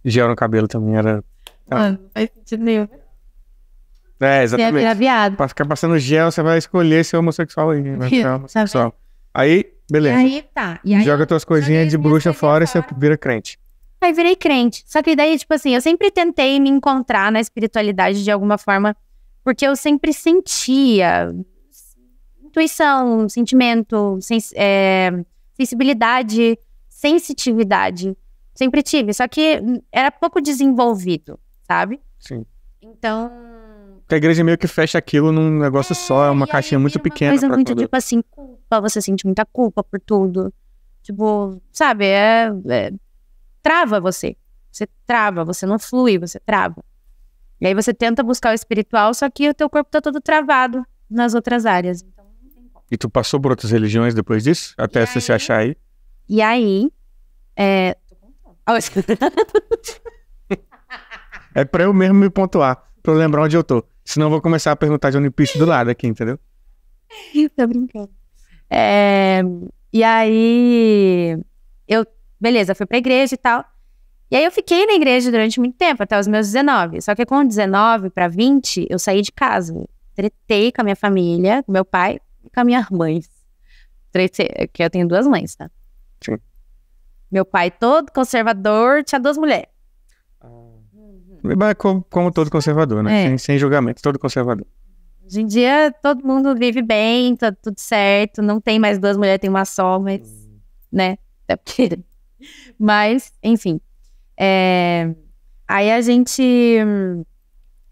Gel no cabelo também era... Mano, não faz sentido nenhum. Exatamente. Você é viado. Pra ficar passando gel, você vai escolher ser homossexual aí. Vai ficar homossexual. Aí, beleza. E aí, tá. E aí, joga tuas coisinhas de bruxa fora e você vira crente. Aí virei crente. Só que daí, tipo assim, eu sempre tentei me encontrar na espiritualidade de alguma forma, porque eu sempre sentia intuição, sentimento, sensibilidade, sensitividade. Sempre tive. Só que era pouco desenvolvido, sabe? Sim. Então... Porque a igreja meio que fecha aquilo num negócio só, é uma caixinha muito pequena. Uma coisa muito, tipo assim, culpa, você sente muita culpa por tudo. Tipo, sabe, trava você. Você trava, você não flui, você trava. E aí você tenta buscar o espiritual, só que o teu corpo tá todo travado nas outras áreas. Então não tem como. E tu passou por outras religiões depois disso? Até você se achar aí? E aí... É pra eu mesmo me pontuar, pra eu lembrar onde eu tô. Senão eu vou começar a perguntar de One Piece do lado aqui, entendeu? Tô brincando. E aí... beleza, fui pra igreja e tal. E aí eu fiquei na igreja durante muito tempo, até os meus 19. Só que com 19 pra 20, eu saí de casa. Tretei com a minha família, com meu pai e com as minhas mães. Tretei, que eu tenho 2 mães, tá? Sim. Meu pai todo conservador, tinha 2 mulheres. Mas como todo conservador, né? Sem julgamento, todo conservador. Hoje em dia, todo mundo vive bem, tá tudo certo. Não tem mais 2 mulheres, tem uma só, mas... né? Até porque... Mas, enfim. Aí a gente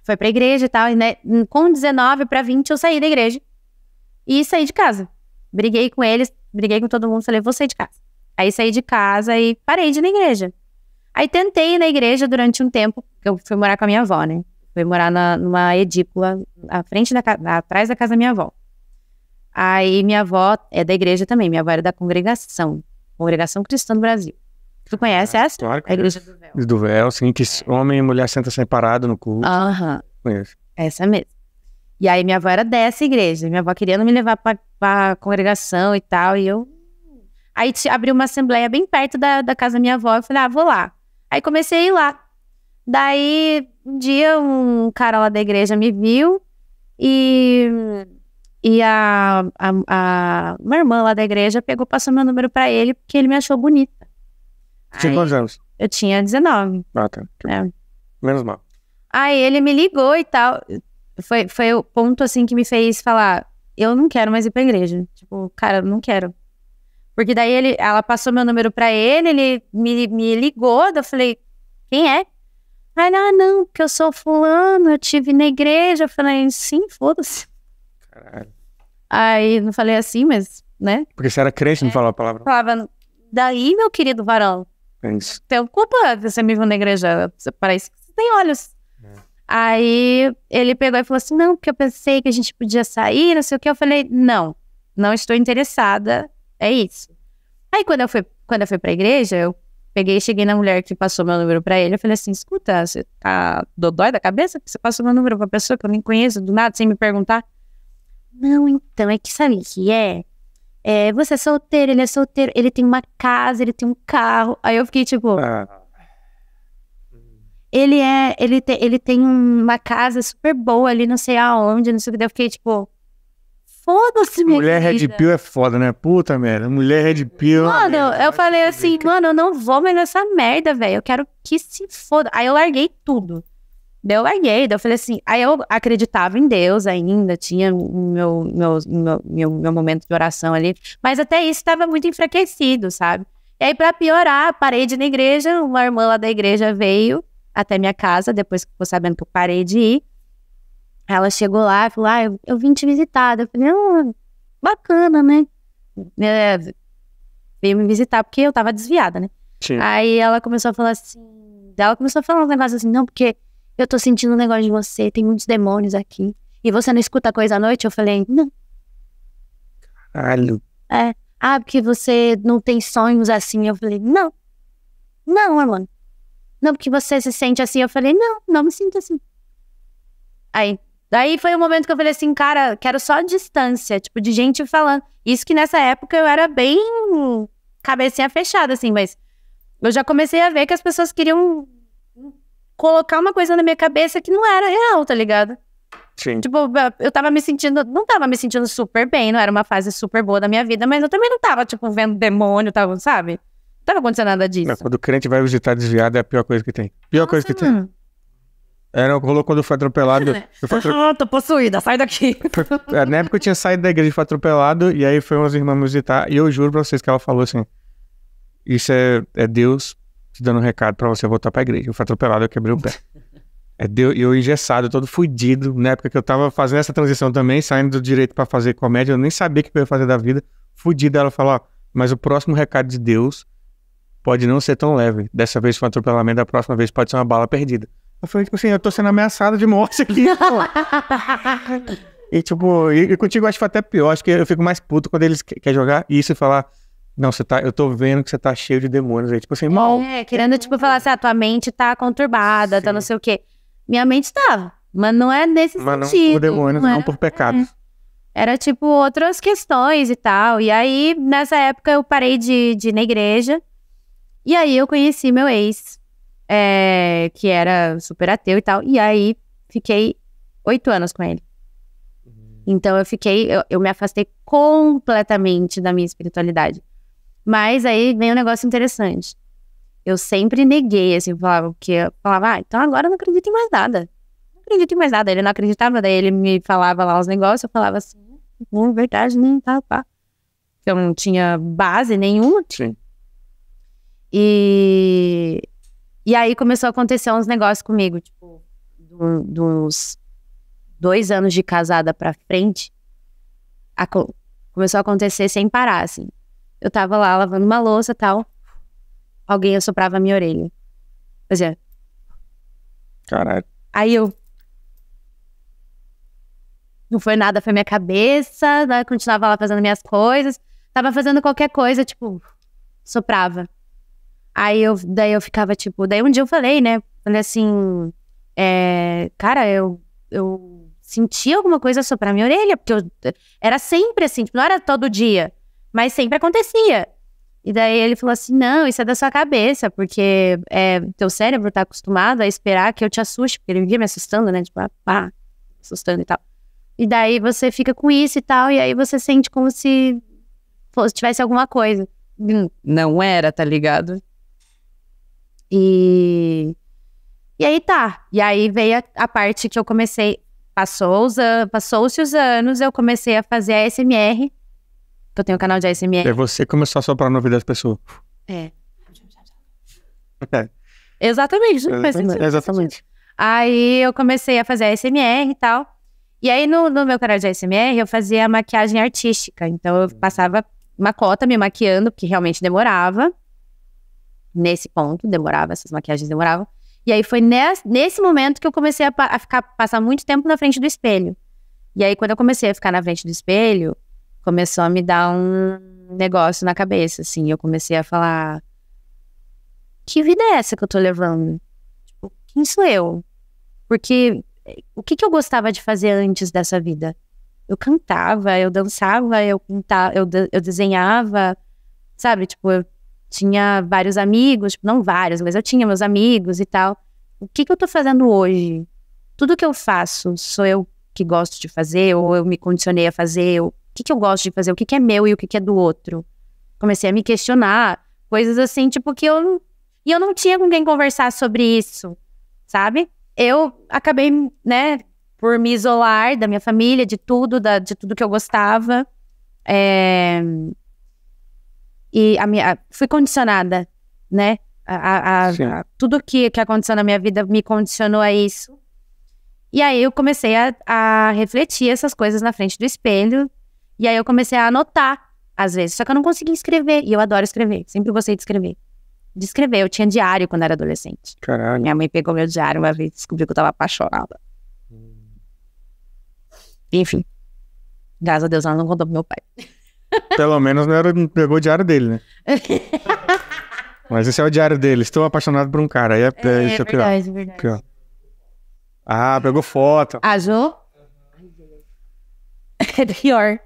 foi pra igreja e tal. E, né, com 19 pra 20, eu saí da igreja. E saí de casa. Briguei com eles, briguei com todo mundo. Falei, vou sair de casa. Aí saí de casa e parei de ir na igreja. Aí tentei ir na igreja durante um tempo. Eu fui morar com a minha avó, né? Fui morar numa edícula atrás da casa da minha avó. Aí minha avó é da igreja também. Minha avó era da Congregação Cristã do Brasil. Tu conhece essa? Claro que a igreja do véu. Do véu, sim, que homem e mulher sentam separado no culto. Conheço. Essa mesmo. E aí minha avó era dessa igreja. Minha avó queria me levar pra congregação e tal. E eu... Aí abriu uma assembleia bem perto da casa da minha avó. Eu falei, vou lá. Aí comecei a ir lá. Daí, um dia, um cara lá da igreja me viu. E uma irmã lá da igreja passou meu número pra ele, porque ele me achou bonita. Tinha quantos anos? Eu tinha 19. Ah, tá. Menos mal. Aí ele me ligou e tal. Foi o ponto, assim, que me fez falar, eu não quero mais ir pra igreja. Tipo, cara, eu não quero. Porque daí ela passou meu número pra ele, ele me ligou, daí eu falei, quem é? Aí, não, porque eu sou fulano, eu tive na igreja. Eu falei, sim, foda-se. Caralho. Aí, não falei assim, mas, né? Porque você era crente, não falava a palavra? Falava, daí, meu querido varão, tenho culpa de você me ver na igreja, parece que você tem olhos. Aí, ele pegou e falou assim, não, porque eu pensei que a gente podia sair, não sei o que. Eu falei, não estou interessada, é isso. Aí, quando eu fui pra igreja, eu cheguei na mulher que passou meu número pra ele, eu falei assim, escuta, você tá dodói da cabeça? Você passou meu número pra pessoa que eu nem conheço, do nada, sem me perguntar? Não, então, é que sabe o que é? Você é solteiro, ele é solteiro, ele tem uma casa, ele tem um carro. Aí eu fiquei tipo... Ele tem uma casa super boa ali, não sei aonde, não sei o que. Eu fiquei tipo... Foda-se, minha Mulher querida. Red Pill é foda, né? Puta merda. Mulher Red Pill... Mano, eu falei assim, mano, eu não vou mais nessa merda, velho. Eu quero que se foda. Aí eu larguei tudo. Daí eu larguei, daí eu falei assim... Aí eu acreditava em Deus ainda, tinha meu momento de oração ali. Mas até isso estava muito enfraquecido, sabe? E aí pra piorar, parei de ir na igreja. Uma irmã lá da igreja veio até minha casa, depois que ficou sabendo que eu parei de ir. Ela chegou lá e falou, eu vim te visitar. Eu falei, bacana, né? Veio me visitar porque eu tava desviada, né? Sim. Aí ela começou a falar assim... Ela começou a falar uns negócios assim, não, porque eu tô sentindo um negócio de você, tem muitos demônios aqui. E você não escuta coisa à noite? Eu falei, não. Caralho. Porque você não tem sonhos assim. Eu falei, não, mano. Não, porque você se sente assim. Eu falei, não me sinto assim. Daí foi o momento que eu falei assim, cara, quero só distância, tipo, de gente falando. Isso que nessa época eu era bem cabecinha fechada, assim, mas eu já comecei a ver que as pessoas queriam colocar uma coisa na minha cabeça que não era real, tá ligado? Sim. Tipo, eu não tava me sentindo super bem, não era uma fase super boa da minha vida, mas eu também não tava, tipo, vendo demônio, sabe? Não tava acontecendo nada disso. Não, quando o crente vai visitar desviado é a pior coisa que tem. Pior coisa que tem. Rolou quando eu fui atropelado. Tô possuída, sai daqui. Na época eu tinha saído da igreja e fui atropelado, e aí foi umas irmãs me visitar, e eu juro pra vocês que ela falou assim, isso é Deus te dando um recado pra você voltar pra igreja. Eu fui atropelado, eu quebrei o pé. E eu engessado, todo fudido, na época que eu tava fazendo essa transição também, saindo do direito pra fazer comédia, eu nem sabia o que eu ia fazer da vida, fudido. Ela falou, mas o próximo recado de Deus pode não ser tão leve. Dessa vez foi um atropelamento, da próxima vez pode ser uma bala perdida. Eu falei, tipo assim, eu tô sendo ameaçado de morte aqui, pô. E tipo, e contigo eu acho que foi até pior, acho que eu fico mais puto quando eles querem jogar isso e falar, não, eu tô vendo que você tá cheio de demônios aí, tipo assim, mal. Querendo, tipo, falar assim, tua mente tá conturbada, tá não sei o quê. Minha mente tava, mas não é nesse mas sentido. Não por demônios, não por pecados. Era, tipo, outras questões e tal. E aí, nessa época, eu parei de ir na igreja. E aí eu conheci meu ex, que era super ateu e tal. E aí fiquei 8 anos com ele. Então eu me afastei completamente da minha espiritualidade. Mas aí vem um negócio interessante. Eu sempre neguei, assim, eu falava, então agora eu não acredito em mais nada. Não acredito em mais nada. Ele não acreditava, daí ele me falava lá os negócios, eu falava assim, não, verdade, não, tá. Eu não tinha base nenhuma. Sim. E aí começou a acontecer uns negócios comigo, tipo, dos 2 anos de casada pra frente, começou a acontecer sem parar, assim. Eu tava lá lavando uma louça e tal, alguém assoprava a minha orelha. Fazia. Caralho. Aí eu... Não foi nada, foi minha cabeça, né? Continuava lá fazendo minhas coisas, tava fazendo qualquer coisa, tipo, soprava. Daí eu ficava, tipo... Daí um dia eu falei, né? Falei assim... cara, eu senti alguma coisa soprar minha orelha, porque era sempre assim, tipo, não era todo dia, mas sempre acontecia. E daí ele falou assim, não, isso é da sua cabeça, porque teu cérebro tá acostumado a esperar que eu te assuste, porque ele vivia me assustando, né, tipo, assustando e tal. E daí você fica com isso e tal, e aí você sente como se tivesse alguma coisa. Não era, tá ligado? E aí tá. E aí veio a parte que eu comecei. Passou-se os anos, eu comecei a fazer ASMR. Eu tenho um canal de ASMR. E você começou a soprar no ouvido das pessoas. Exatamente. Exatamente. Aí eu comecei a fazer ASMR e tal. E aí no meu canal de ASMR eu fazia maquiagem artística. Então eu passava uma cota me maquiando, porque realmente demorava. Nesse ponto, essas maquiagens demoravam. E aí foi nesse momento que eu comecei a passar muito tempo na frente do espelho. E aí quando eu comecei a ficar na frente do espelho, começou a me dar um negócio na cabeça, assim. Eu comecei a falar, que vida é essa que eu tô levando? Tipo, quem sou eu? Porque o que eu gostava de fazer antes dessa vida? Eu cantava, eu dançava, eu desenhava, sabe? Tipo, eu tinha vários amigos, tipo, não vários, mas eu tinha meus amigos e tal. O que eu tô fazendo hoje? Tudo que eu faço, sou eu que gosto de fazer, ou eu me condicionei a fazer? O que eu gosto de fazer? O que é meu e o que é do outro? Comecei a me questionar, coisas assim, tipo, E eu não tinha com quem conversar sobre isso, sabe? Eu acabei, né, por me isolar da minha família, de tudo que eu gostava. E fui condicionada, né? Tudo que aconteceu na minha vida me condicionou a isso. E aí eu comecei a refletir essas coisas na frente do espelho. E aí eu comecei a anotar, às vezes. Só que eu não conseguia escrever. E eu adoro escrever. Sempre gostei de escrever. Eu tinha diário quando era adolescente. Caralho. Minha mãe pegou meu diário uma vez e descobriu que eu tava apaixonada. Enfim. Graças a Deus ela não contou pro meu pai. Pelo menos não pegou o diário dele, né? Mas esse é o diário dele. Estou apaixonado por um cara. Aí isso é pior. Verdade. Pior. Ah, pegou foto. A Jo? É pior.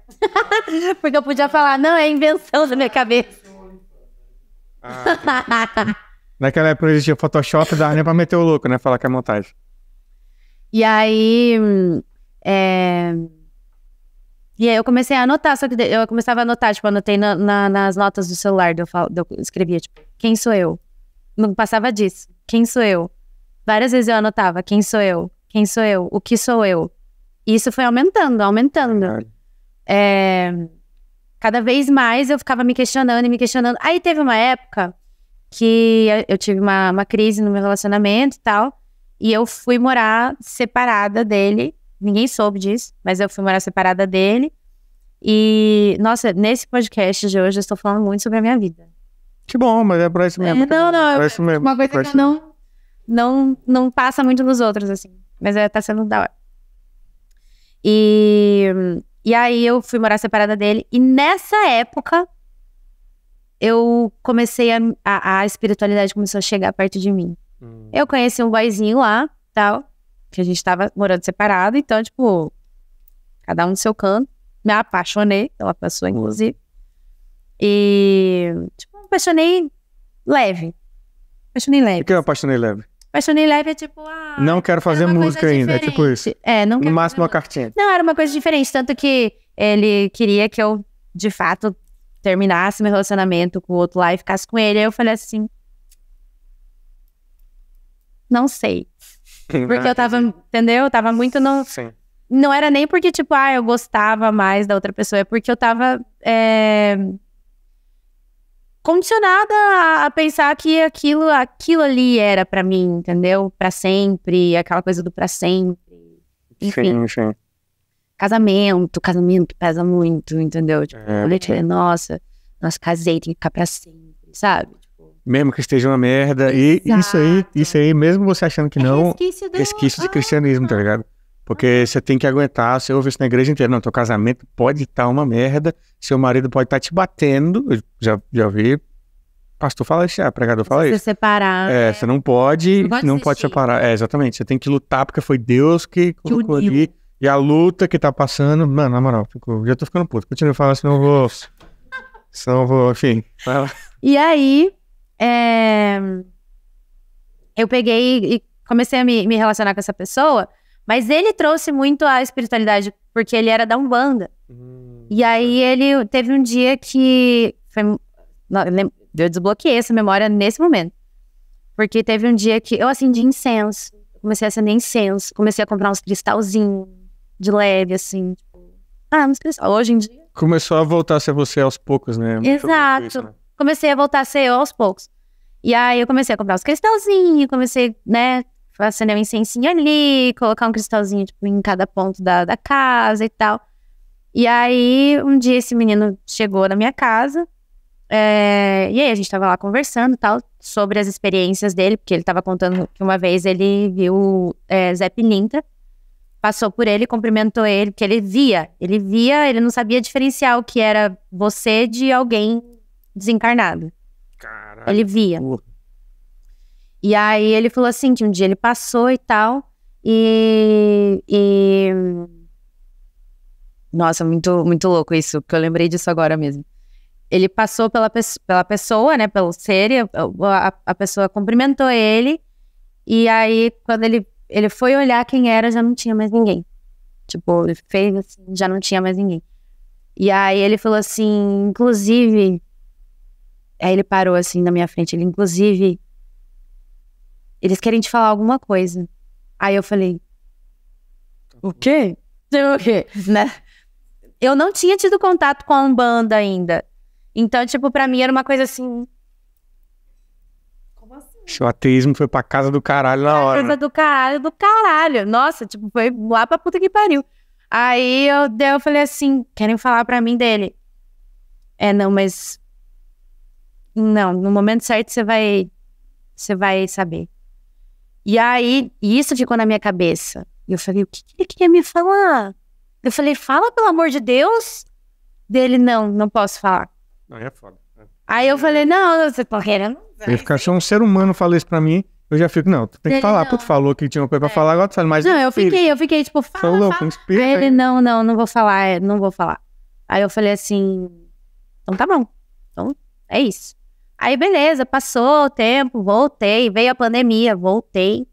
Porque eu podia falar, não, é invenção da minha cabeça. Naquela época existia Photoshop, dava nem pra meter o louco, né? Falar que é montagem. E aí... E aí eu comecei a anotar, só que eu começava a anotar, tipo, anotei nas notas do celular, eu escrevia, tipo, quem sou eu? Não passava disso, quem sou eu? Várias vezes eu anotava, quem sou eu? Quem sou eu? O que sou eu? E isso foi aumentando. Cada vez mais eu ficava me questionando. Aí teve uma época que eu tive uma crise no meu relacionamento e tal, e eu fui morar separada dele. Ninguém soube disso, mas eu fui morar separada dele. E, nossa, nesse podcast de hoje eu estou falando muito sobre a minha vida. Que bom, mas é pra isso mesmo. Não, isso mesmo. Uma coisa que não passa muito nos outros, assim. Mas tá sendo da hora. E aí eu fui morar separada dele. E nessa época, eu comecei a espiritualidade começou a chegar perto de mim. Eu conheci um boyzinho lá, tal, que a gente tava morando separado. Então, tipo, cada um no seu canto. Me apaixonei pela pessoa, inclusive. E, tipo, me apaixonei leve. Apaixonei leve. O que é apaixonei leve? Apaixonei leve é tipo... Não quero fazer música ainda, é tipo isso. Não quero no máximo fazer uma cartinha. Não, era uma coisa diferente. Tanto que ele queria que eu, de fato, terminasse meu relacionamento com o outro lá e ficasse com ele. Aí eu falei assim... Não sei. Porque eu tava, entendeu? Eu tava muito no... Sim. Não era nem porque, tipo, eu gostava mais da outra pessoa. É porque eu tava condicionada a pensar que aquilo ali era pra mim, entendeu? Pra sempre, aquela coisa do pra sempre. Enfim. Sim. Casamento pesa muito, entendeu? Tipo, nossa, casei, tem que ficar pra sempre, sabe? Mesmo que esteja uma merda. E isso aí, mesmo você achando que não, resquício de cristianismo, tá ligado? Porque você tem que aguentar, você ouve isso na igreja inteira. Não, teu casamento pode estar uma merda, seu marido pode estar te batendo. Eu já ouvi pastor falar isso, pregador fala isso. Você separar. Você não pode separar. Exatamente, você tem que lutar porque foi Deus que colocou ali. E a luta que tá passando, mano, na moral, já tô ficando puto. Continua falando, senão eu vou, enfim. E aí, eu peguei e comecei a me relacionar com essa pessoa, mas ele trouxe muito a espiritualidade, porque ele era da Umbanda. E aí ele teve um dia que eu desbloqueei essa memória nesse momento. Porque teve um dia que eu acendi incenso, comecei a acender incenso, comecei a comprar uns cristalzinhos de leve, assim, tipo, uns cristais. Hoje em dia... Começou a voltar a ser você aos poucos, né? Exato. Isso, né? Comecei a voltar a ser eu aos poucos. E aí eu comecei a comprar os cristalzinhos, comecei, né, a acender um incensinho ali, colocar um cristalzinho, tipo, em cada ponto da casa e tal. E aí, um dia esse menino chegou na minha casa, e aí a gente tava lá conversando e tal, sobre as experiências dele, porque ele tava contando que uma vez ele viu Zé Pilintra, passou por ele, cumprimentou ele, porque ele via, ele não sabia diferenciar o que era você de alguém desencarnado. Caralho. Ele via. E aí ele falou assim, que um dia ele passou e tal, Nossa, muito, muito louco isso, porque eu lembrei disso agora mesmo. Ele passou pela pessoa, né, pelo ser, a pessoa cumprimentou ele, e aí quando ele foi olhar quem era, já não tinha mais ninguém. Tipo, ele fez assim, já não tinha mais ninguém. E aí ele falou assim, inclusive... Aí ele parou assim na minha frente, inclusive, eles querem te falar alguma coisa. Aí eu falei, o quê? O quê? Né? Eu não tinha tido contato com a Umbanda ainda. Então, tipo, pra mim era uma coisa assim... Como assim? Seu ateísmo foi pra casa do caralho na hora. Casa do caralho. Nossa, tipo, foi lá pra puta que pariu. Aí eu falei assim, querem falar pra mim dele? Não, mas... Não, no momento certo você vai saber. E aí, isso ficou na minha cabeça. E eu falei, o que ele queria me falar? Eu falei, fala pelo amor de Deus. Dele, não posso falar. Não, é foda. Aí eu falei, não, você tá querendo... Ele fica, se um ser humano fala isso pra mim, eu já fico, não, tu tem que falar. Pô, tu falou que tinha uma coisa pra falar, agora tu fala, mas... Não, eu fiquei tipo, fala. Aí ele, não vou falar, não vou falar. Aí eu falei assim, então tá bom. Então, é isso. Aí, beleza, passou o tempo, voltei, veio a pandemia, voltei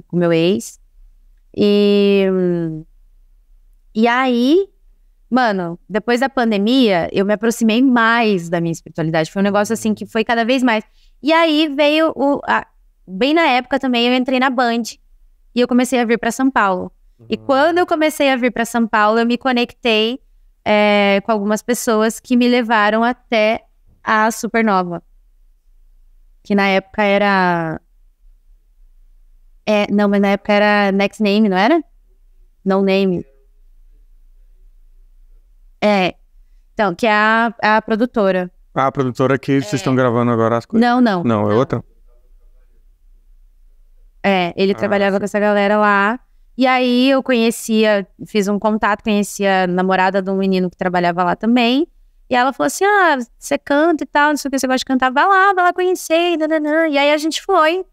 com meu ex. E aí, mano, depois da pandemia, eu me aproximei mais da minha espiritualidade. Foi um negócio assim que foi cada vez mais. E aí veio bem na época também, eu entrei na Band e eu comecei a vir pra São Paulo. E quando eu comecei a vir pra São Paulo, eu me conectei com algumas pessoas que me levaram até a Supernova, que na época era... não, mas na época era Next Name, não era? No Name. Então, que é a produtora. A produtora que vocês estão gravando agora as coisas. Não. Não, é outra? Ele trabalhava com essa galera lá, e aí eu fiz um contato, conhecia a namorada de um menino que trabalhava lá também. E ela falou assim, você canta e tal, não sei o que, você gosta de cantar, vai lá conhecer, nananã. E aí a gente foi.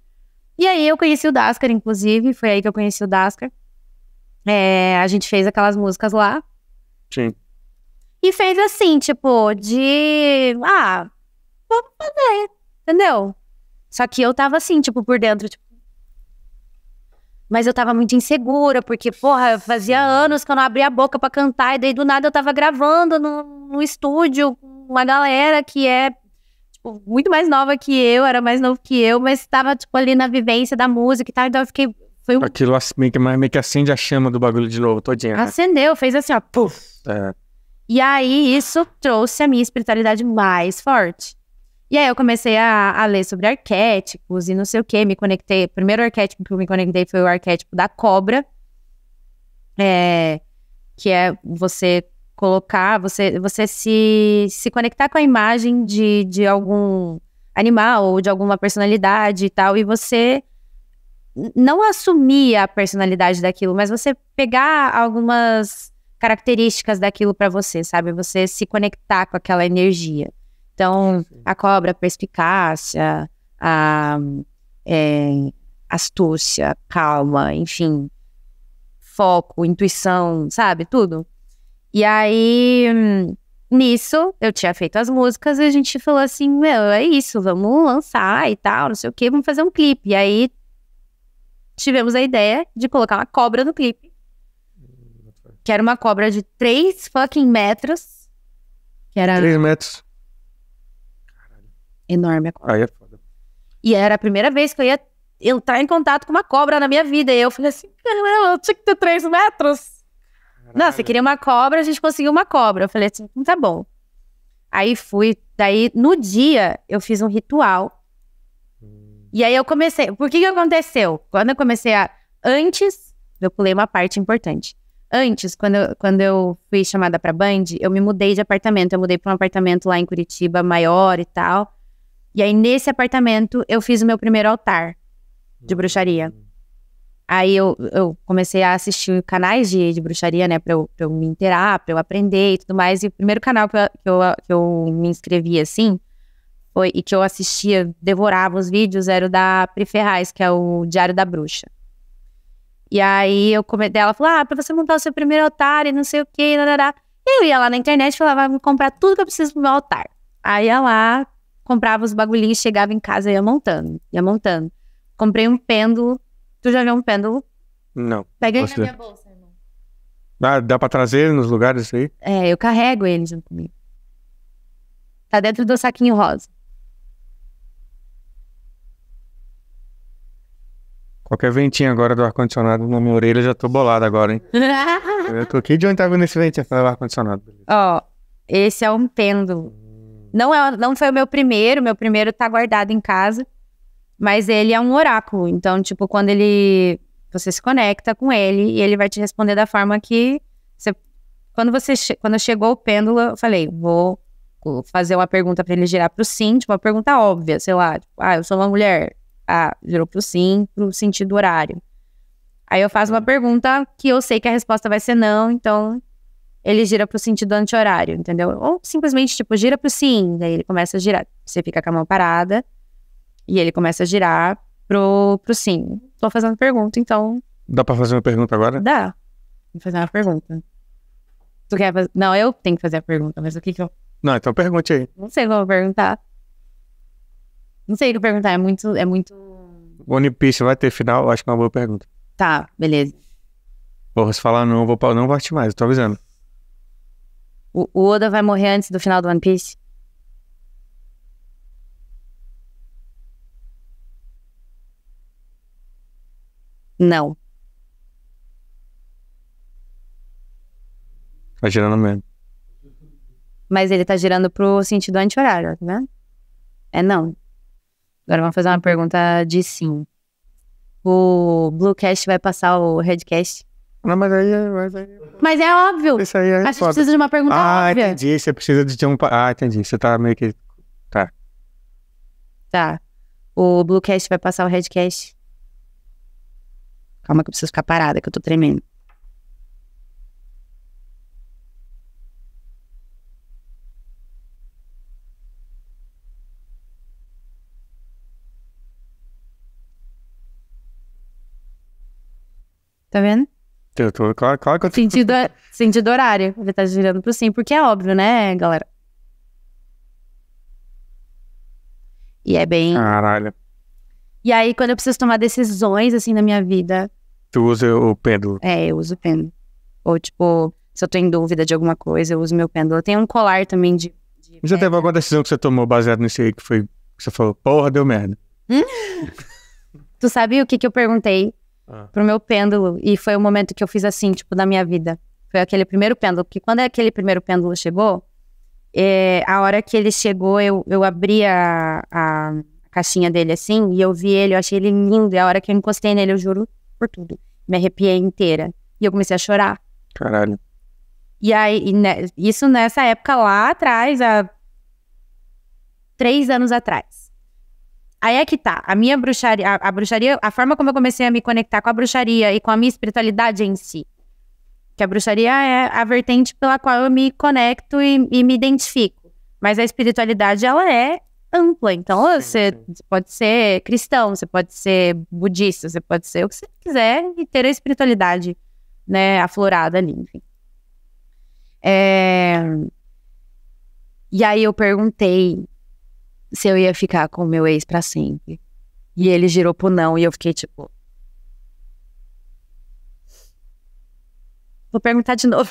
E aí eu conheci o Daskar, inclusive, foi aí que eu conheci o Daskar. A gente fez aquelas músicas lá. Sim. E fez assim, tipo, vamos fazer, entendeu? Só que eu tava assim, tipo, por dentro, tipo... Mas eu tava muito insegura, porque, porra, fazia anos que eu não abria a boca pra cantar, e daí do nada eu tava gravando no estúdio com uma galera que é, tipo, muito mais nova que eu, era mais novo que eu, mas tava, tipo, ali na vivência da música e tal, então eu fiquei... Foi um... Aquilo meio que acende a chama do bagulho de novo, todinha. Né? Acendeu, fez assim, ó, puf. E aí, isso trouxe a minha espiritualidade mais forte. E aí, eu comecei a ler sobre arquétipos e não sei o quê, me conectei. O primeiro arquétipo que eu me conectei foi o arquétipo da cobra, que é você colocar, você se conectar com a imagem de algum animal ou de alguma personalidade e tal, e você não assumir a personalidade daquilo, mas você pegar algumas características daquilo pra você, sabe? Você se conectar com aquela energia. Então, a cobra, a perspicácia, a astúcia, calma, enfim, foco, intuição, sabe? Tudo. E aí, nisso, eu tinha feito as músicas e a gente falou assim, meu, é isso, vamos lançar e tal, não sei o quê, vamos fazer um clipe. E aí, tivemos a ideia de colocar uma cobra no clipe. Que era uma cobra de 3 fucking metros. Que era 3 metros. enorme a cobra. Aí é foda. E era a primeira vez que eu ia entrar em contato com uma cobra na minha vida. E eu falei assim, caramba, eu tinha que ter 3 metros. Caralho. Não, você queria uma cobra, a gente conseguiu uma cobra. Eu falei assim, tá bom. Aí fui, daí no dia eu fiz um ritual. E aí eu comecei, por que aconteceu? Quando eu comecei antes, eu pulei uma parte importante. Antes, quando eu fui chamada pra Band, eu me mudei de apartamento. Eu mudei pra um apartamento lá em Curitiba, maior e tal. E aí, nesse apartamento, eu fiz o meu primeiro altar de bruxaria. Aí eu comecei a assistir canais de bruxaria, né? Pra eu me inteirar, pra eu aprender e tudo mais. E o primeiro canal que eu me inscrevi, assim, e que eu assistia, devorava os vídeos, era o da Pri Ferraz, que é o Diário da Bruxa. E aí ela falou, pra você montar o seu primeiro altar e não sei o que, eu ia lá na internet e falava, vou comprar tudo que eu preciso pro meu altar. Aí ia lá, comprava os bagulhinhos, chegava em casa e ia montando. Comprei um pêndulo. Tu já viu um pêndulo? Não. Pega ele na minha bolsa, irmão. Dá pra trazer nos lugares aí? Eu carrego ele junto comigo. Tá dentro do saquinho rosa. Qualquer ventinho agora do ar-condicionado na minha orelha, já tô bolado agora, hein? Eu tô aqui de onde tá vindo esse ventinho do ar-condicionado. Ó, esse é um pêndulo. Não foi o meu primeiro tá guardado em casa, mas ele é um oráculo. Então, tipo, quando você se conecta com ele e ele vai te responder da forma que quando chegou o pêndulo, eu falei, vou fazer uma pergunta pra ele girar pro sim, tipo, uma pergunta óbvia, sei lá, tipo, eu sou uma mulher. Girou pro sim, pro sentido horário. Aí eu faço uma pergunta que eu sei que a resposta vai ser não, então ele gira pro sentido anti-horário, entendeu? Ou simplesmente, tipo, gira pro sim, daí ele começa a girar. Você fica com a mão parada e ele começa a girar pro sim. Tô fazendo pergunta, então... Dá pra fazer uma pergunta agora? Dá. Vou fazer uma pergunta. Tu quer fazer... Não, eu tenho que fazer a pergunta, mas o que eu... Não, então pergunte aí. Não sei o que eu vou perguntar. Não sei o que perguntar, é muito... One Piece vai ter final? Acho que é uma boa pergunta. Tá, beleza. Porra, se falar não, não vou assistir mais, eu tô avisando. O Oda vai morrer antes do final do One Piece? Não. Tá girando mesmo. Mas ele tá girando pro sentido anti-horário, tá vendo? Não. Agora vamos fazer uma pergunta de sim. O Bluecast vai passar o Redcast? Não, mas aí... Mas é óbvio. Isso aí é Mas você precisa de uma pergunta óbvia. Entendi. Você precisa de um... entendi. Você tá meio que... Tá. O Bluecast vai passar o Redcast? Calma que eu preciso ficar parada, que eu tô tremendo. Tá vendo? Eu tô, claro que eu tô... Sentido horário. Ele tá girando pro sim, porque é óbvio, né, galera? E é bem... Caralho. E aí, quando eu preciso tomar decisões, assim, na minha vida... Tu usa o pêndulo. Eu uso o pêndulo. Ou, tipo, se eu tô em dúvida de alguma coisa, eu uso meu pêndulo. Eu tenho um colar também de Já teve alguma decisão que você tomou baseado nisso aí, que foi... Que você falou, porra, deu merda. Tu sabe o que eu perguntei pro meu pêndulo? E foi o momento que eu fiz assim, tipo, da minha vida. Foi aquele primeiro pêndulo. Porque quando aquele primeiro pêndulo chegou, a hora que ele chegou, eu abri a caixinha dele assim, e eu vi ele, eu achei ele lindo. E a hora que eu encostei nele, eu juro por tudo, me arrepiei inteira. E eu comecei a chorar. Caralho. E aí, isso nessa época lá atrás, há 3 anos atrás. Aí é que tá, a minha bruxaria, a bruxaria, a forma como eu comecei a me conectar com a bruxaria e com a minha espiritualidade em si. Que a bruxaria é a vertente pela qual eu me conecto e me identifico. Mas a espiritualidade, ela é ampla. Então, você pode ser cristão, você pode ser budista, você pode ser o que você quiser e ter a espiritualidade, né, aflorada ali, enfim. E aí eu perguntei se eu ia ficar com o meu ex pra sempre. E ele girou pro não, e eu fiquei tipo... Vou perguntar de novo.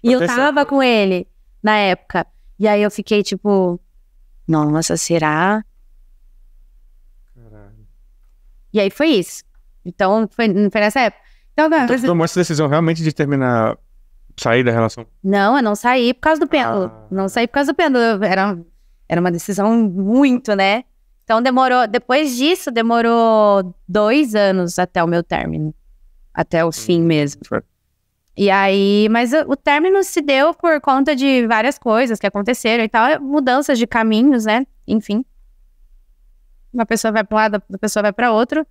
E eu tava com ele na época. E aí eu fiquei tipo... Nossa, será? Caralho. E aí foi isso. Então, foi nessa época. Então, Você tomou essa decisão realmente de terminar... Sair da relação? Não, eu não saí por causa do pêndulo. Não saí por causa do pêndulo. Era uma decisão muito, né? Então depois disso, demorou 2 anos até o meu término. Até o fim mesmo. E aí, mas o término se deu por conta de várias coisas que aconteceram e tal. Mudanças de caminhos, né? Enfim. Uma pessoa vai pra um lado, outra pessoa vai pra outro.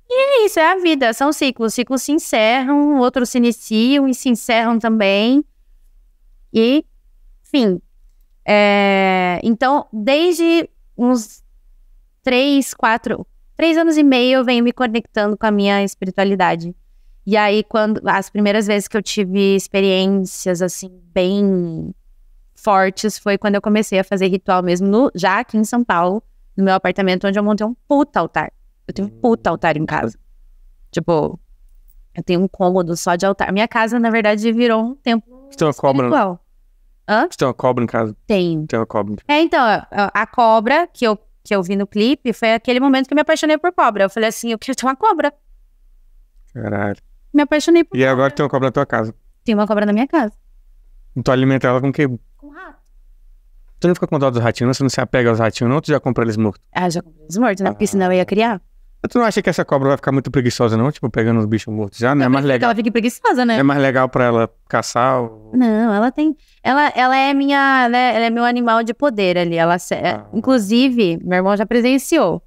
E é isso, é a vida, são ciclos. Ciclos se encerram, outros se iniciam e se encerram também. E, enfim. Então, desde uns 3 anos e meio, eu venho me conectando com a minha espiritualidade. E aí, as primeiras vezes que eu tive experiências, assim, bem fortes, foi quando eu comecei a fazer ritual mesmo, já aqui em São Paulo, no meu apartamento, onde eu montei um puta altar. Eu tenho um puta altar em casa. Tipo, eu tenho um cômodo só de altar. Minha casa, na verdade, virou um templo Você tem uma cobra? Hã? Você tem uma cobra em casa? Tenho. Tem uma cobra. Então, a cobra que eu vi no clipe foi aquele momento que eu me apaixonei por cobra. Eu falei assim, eu quero ter uma cobra. Caralho. Me apaixonei por E agora tem uma cobra na tua casa? Tem uma cobra na minha casa. E tu alimenta ela com o quê? Com rato. Tu não fica com dó dos ratinhos, não? Você não se apega aos ratinhos, não? Ou tu já compra eles mortos? Já comprei eles mortos, né? Porque senão eu ia criar. Tu não acha que essa cobra vai ficar muito preguiçosa, não? Tipo, pegando os bichos mortos já? Não é mais legal? Ela fica preguiçosa, né? É mais legal pra ela caçar? Não, ela tem... Ela é minha... Né? Ela é meu animal de poder ali. Inclusive, meu irmão já presenciou.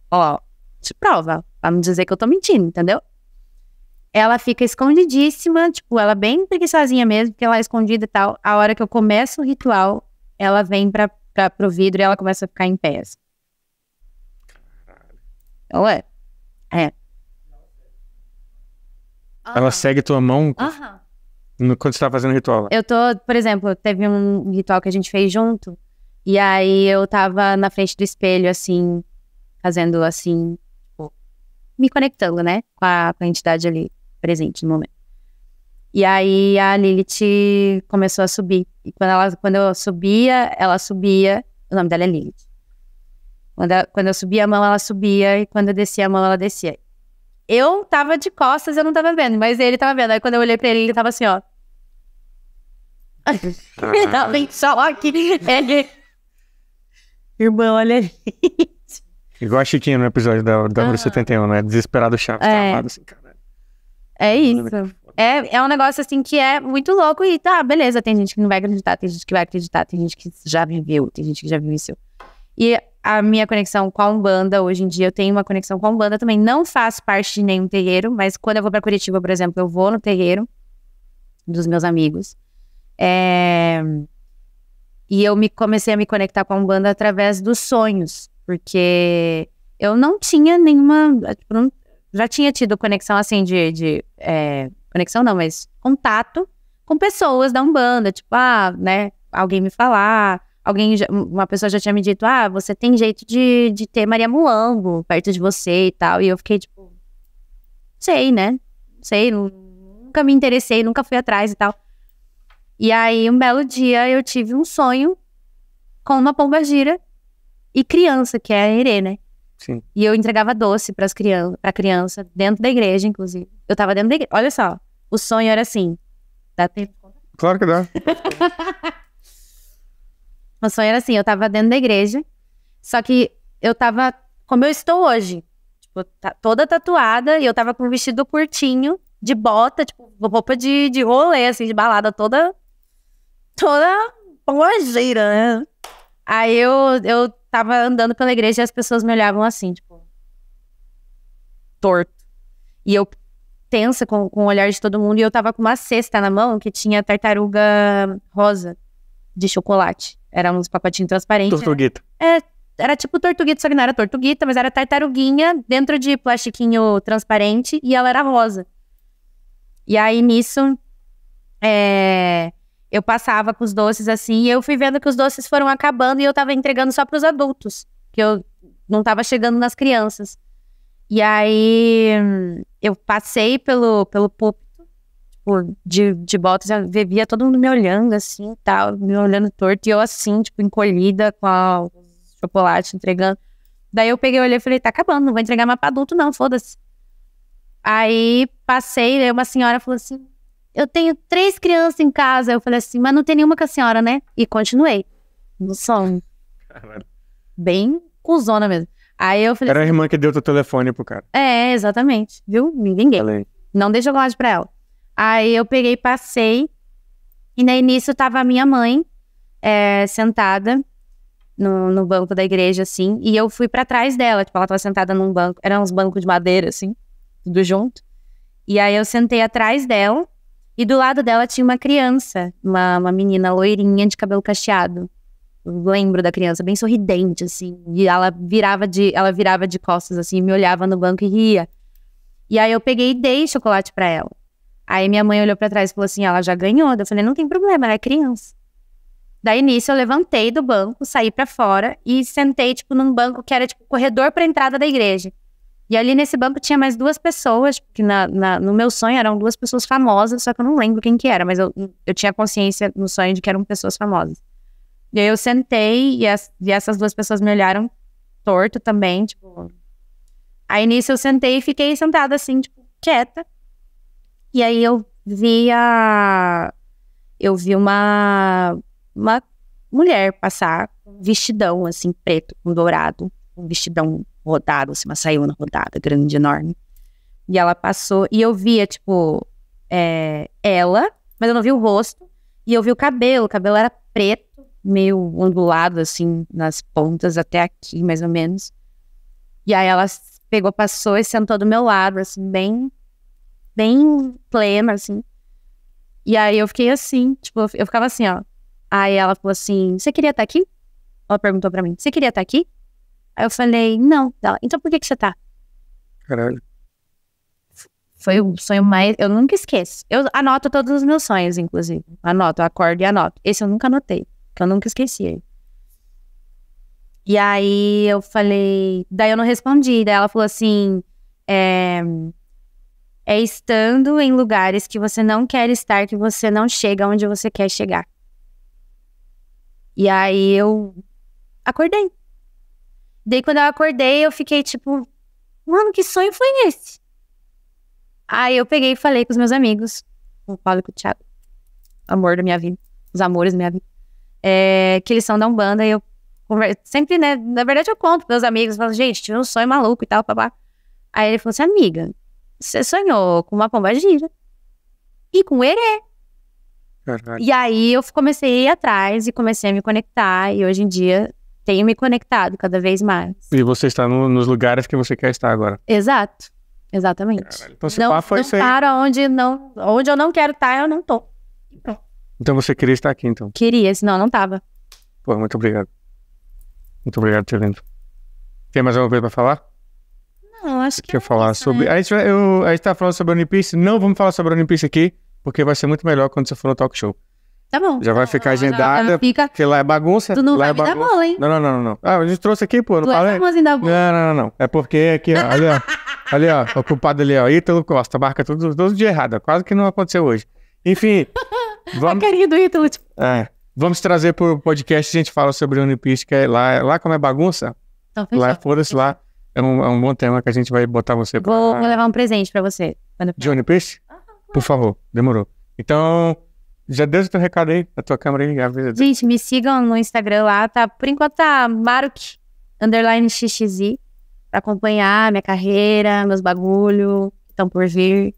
Ó, te prova. Pra não dizer que eu tô mentindo, entendeu? Ela fica escondidíssima, tipo, ela bem preguiçosinha mesmo, porque ela é escondida e tal. A hora que eu começo o ritual, ela vem pro vidro e ela começa a ficar em pé. Então Ela segue tua mão quando você tá fazendo o ritual? Eu tô, por exemplo, teve um ritual que a gente fez junto, e aí eu tava na frente do espelho, assim, fazendo assim, tipo, me conectando, né, com a entidade ali presente no momento. E aí a Lilith começou a subir. E quando eu subia, ela subia. O nome dela é Lilith. Quando eu subia a mão, ela subia. E quando eu descia a mão, ela descia. Eu tava de costas, eu não tava vendo. Mas ele tava vendo. Aí quando eu olhei pra ele tava assim, ó. Tava em choque. Irmão, olha ali. Igual a Chiquinha no episódio da Bruxa 71, né? Desesperado Chaves, travado assim, caralho. É isso. É um negócio assim que é muito louco e tá, beleza, tem gente que não vai acreditar, tem gente que vai acreditar, tem gente que já viveu, tem gente que já vivenciou. E a minha conexão com a Umbanda, hoje em dia eu tenho uma conexão com a Umbanda também, não faço parte de nenhum terreiro, mas quando eu vou pra Curitiba, por exemplo, eu vou no terreiro dos meus amigos. E eu comecei a me conectar com a Umbanda através dos sonhos, porque eu não tinha nenhuma, tipo, já tinha tido conexão assim conexão não, mas contato com pessoas da Umbanda, tipo, né, alguém me falar, uma pessoa já tinha me dito, você tem jeito de ter Maria Mulambo perto de você e tal. E eu fiquei tipo, sei, né? Sei, nunca me interessei, nunca fui atrás e tal. E aí, um belo dia, eu tive um sonho com uma pombagira e criança, que é a Herê, né? Sim. E eu entregava doce pra criança, dentro da igreja, inclusive. Eu tava dentro da igreja. Olha só, o sonho era assim. Dá tempo? Claro que dá. O sonho era assim, eu tava dentro da igreja, só que eu tava como eu estou hoje, tipo, toda tatuada, e eu tava com um vestido curtinho, de bota, tipo, roupa de rolê, assim, de balada, toda pombagira, né? Aí eu tava andando pela igreja e as pessoas me olhavam assim, tipo, torto. E eu tensa com o olhar de todo mundo, e eu tava com uma cesta na mão que tinha tartaruga rosa de chocolate. Era uns pacotinhos transparentes. Tortuguita. Era tipo tortuguita, só que não era tortuguita, mas era tartaruguinha dentro de plastiquinho transparente e ela era rosa. E aí, nisso, eu passava com os doces assim, e eu fui vendo que os doces foram acabando e eu tava entregando só pros adultos, que eu não tava chegando nas crianças. E aí, eu passei pelo púlpito, tipo, de botas, eu via todo mundo me olhando assim, tal, me olhando torto, e eu assim, tipo, encolhida com o chocolate, entregando. Daí eu peguei, olhei e falei, tá acabando, não vou entregar mais pra adulto não, foda-se. Aí, passei, aí uma senhora falou assim, eu tenho 3 crianças em casa. Eu falei assim, mas não tem nenhuma com a senhora, né? E continuei, no sonho. Caralho. Bem cuzona mesmo. Aí eu falei Era a irmã que deu teu telefone pro cara. exatamente, viu? Ninguém. Falei. Não dei chocolate pra ela. Aí eu peguei, passei, e no início tava a minha mãe sentada no banco da igreja, assim, e eu fui pra trás dela, tipo, ela tava sentada num banco, eram uns bancos de madeira, assim, tudo junto. E aí eu sentei atrás dela, e do lado dela tinha uma criança, uma menina loirinha de cabelo cacheado. Eu lembro da criança, bem sorridente, assim, e ela virava de costas, assim, me olhava no banco e ria. E aí eu peguei e dei chocolate pra ela. Aí minha mãe olhou pra trás e falou assim, ela já ganhou. Eu falei, não tem problema, ela é criança. Daí nisso eu levantei do banco, saí pra fora e sentei, tipo, num banco que era, tipo, corredor pra entrada da igreja. E ali nesse banco tinha mais 2 pessoas, que no meu sonho eram 2 pessoas famosas, só que eu não lembro quem que era, mas eu tinha consciência no sonho de que eram pessoas famosas. E aí eu sentei e essas 2 pessoas me olharam torto também, tipo... Aí nisso eu sentei e fiquei sentada assim, tipo, quieta. E aí eu vi uma mulher passar com um vestidão, assim, preto, com dourado. Um vestidão rodado, assim, uma saiona rodada, grande, enorme. E ela passou, e eu via, tipo, ela, mas eu não vi o rosto. E eu vi o cabelo era preto, meio ondulado, assim, nas pontas, até aqui, mais ou menos. E aí ela pegou, passou e sentou do meu lado, assim, bem plena, assim. E aí eu fiquei assim, tipo, eu ficava assim, ó. Aí ela falou assim, você queria estar aqui? Ela perguntou pra mim, você queria estar aqui? Aí eu falei, não. Ela, então por que você tá? Caralho. Foi o sonho mais... Eu nunca esqueço. Eu anoto todos os meus sonhos, inclusive. Anoto, eu acordo e anoto. Esse eu nunca anotei, que eu nunca esqueci ele. E aí eu falei... Daí eu não respondi. Daí ela falou assim... É estando em lugares que você não quer estar, que você não chega onde você quer chegar. E aí eu acordei. Daí quando eu acordei, eu fiquei tipo... Mano, que sonho foi esse? Aí eu peguei e falei com os meus amigos, com o Paulo e com o Thiago, amor da minha vida, os amores da minha vida, que eles são da Umbanda, e eu sempre, né, na verdade eu conto pros meus amigos, falo, gente, tive um sonho maluco e tal, papá. Aí ele falou assim, amiga, você sonhou com uma pombagira e com o herê. Caralho. E aí eu comecei a ir atrás e comecei a me conectar, e hoje em dia tenho me conectado cada vez mais. E você está nos lugares que você quer estar agora. Exato. Exatamente. Caralho. Então, se pá, foi isso aí. Para onde eu não quero estar, eu não tô. Então você queria estar aqui, então. Queria, senão eu não tava. Pô, muito obrigado. Muito obrigado por ter vindo. Tem mais alguma coisa pra falar? Não, acho que Quer falar sobre... A gente tá falando sobre a One Piece. Não vamos falar sobre a One Piece aqui, porque vai ser muito melhor quando você for no talk show. Tá bom. Já vai ficar agendada, Fica... porque lá é bagunça. Tu não lá vai é me dar bagunça. bola, hein? Não. Ah, a gente trouxe aqui, pô, não Tu falei? é famosinho da bola. Não. É porque aqui, ó, ali, ó. Ali, ó, o culpado ali, ó, Ítalo Costa, marca tudo de errado, quase que não aconteceu hoje. Enfim, A carinha do Ítalo, tipo... vamos trazer pro podcast, a gente fala sobre o Unipist, que é lá como é bagunça, Então, fechou. lá, foda-se lá, é um bom tema que a gente vai botar você pra... Vou levar um presente pra você. De Unipist? Por favor, demorou. Então, já deu o teu recado aí, a tua câmera aí, avisa. Gente, me sigam no Instagram lá, tá? Por enquanto tá Maruk_XXI, pra acompanhar minha carreira, meus bagulho, estão por vir.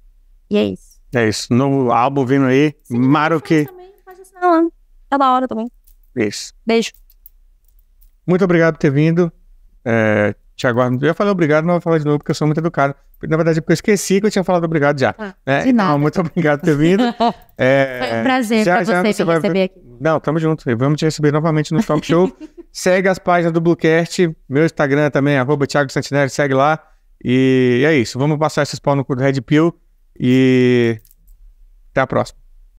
E é isso. É isso, novo álbum vindo aí, Maruk. Pode assinar lá. Tá da hora também. Isso. Beijo. Muito obrigado por ter vindo. Te aguardo. Eu já falei obrigado, não vou falar de novo, porque eu sou muito educado. Na verdade, porque eu esqueci que eu tinha falado obrigado já. De nada. Então, muito obrigado por ter vindo. Foi um prazer pra você me receber aqui. Não, tamo junto. Vamos te receber novamente no Talk Show. Segue as páginas do Bluecast. Meu Instagram também, @Thiago Santinelli, segue lá. E é isso. Vamos passar esses pau no cu do Red Pill. E até a próxima.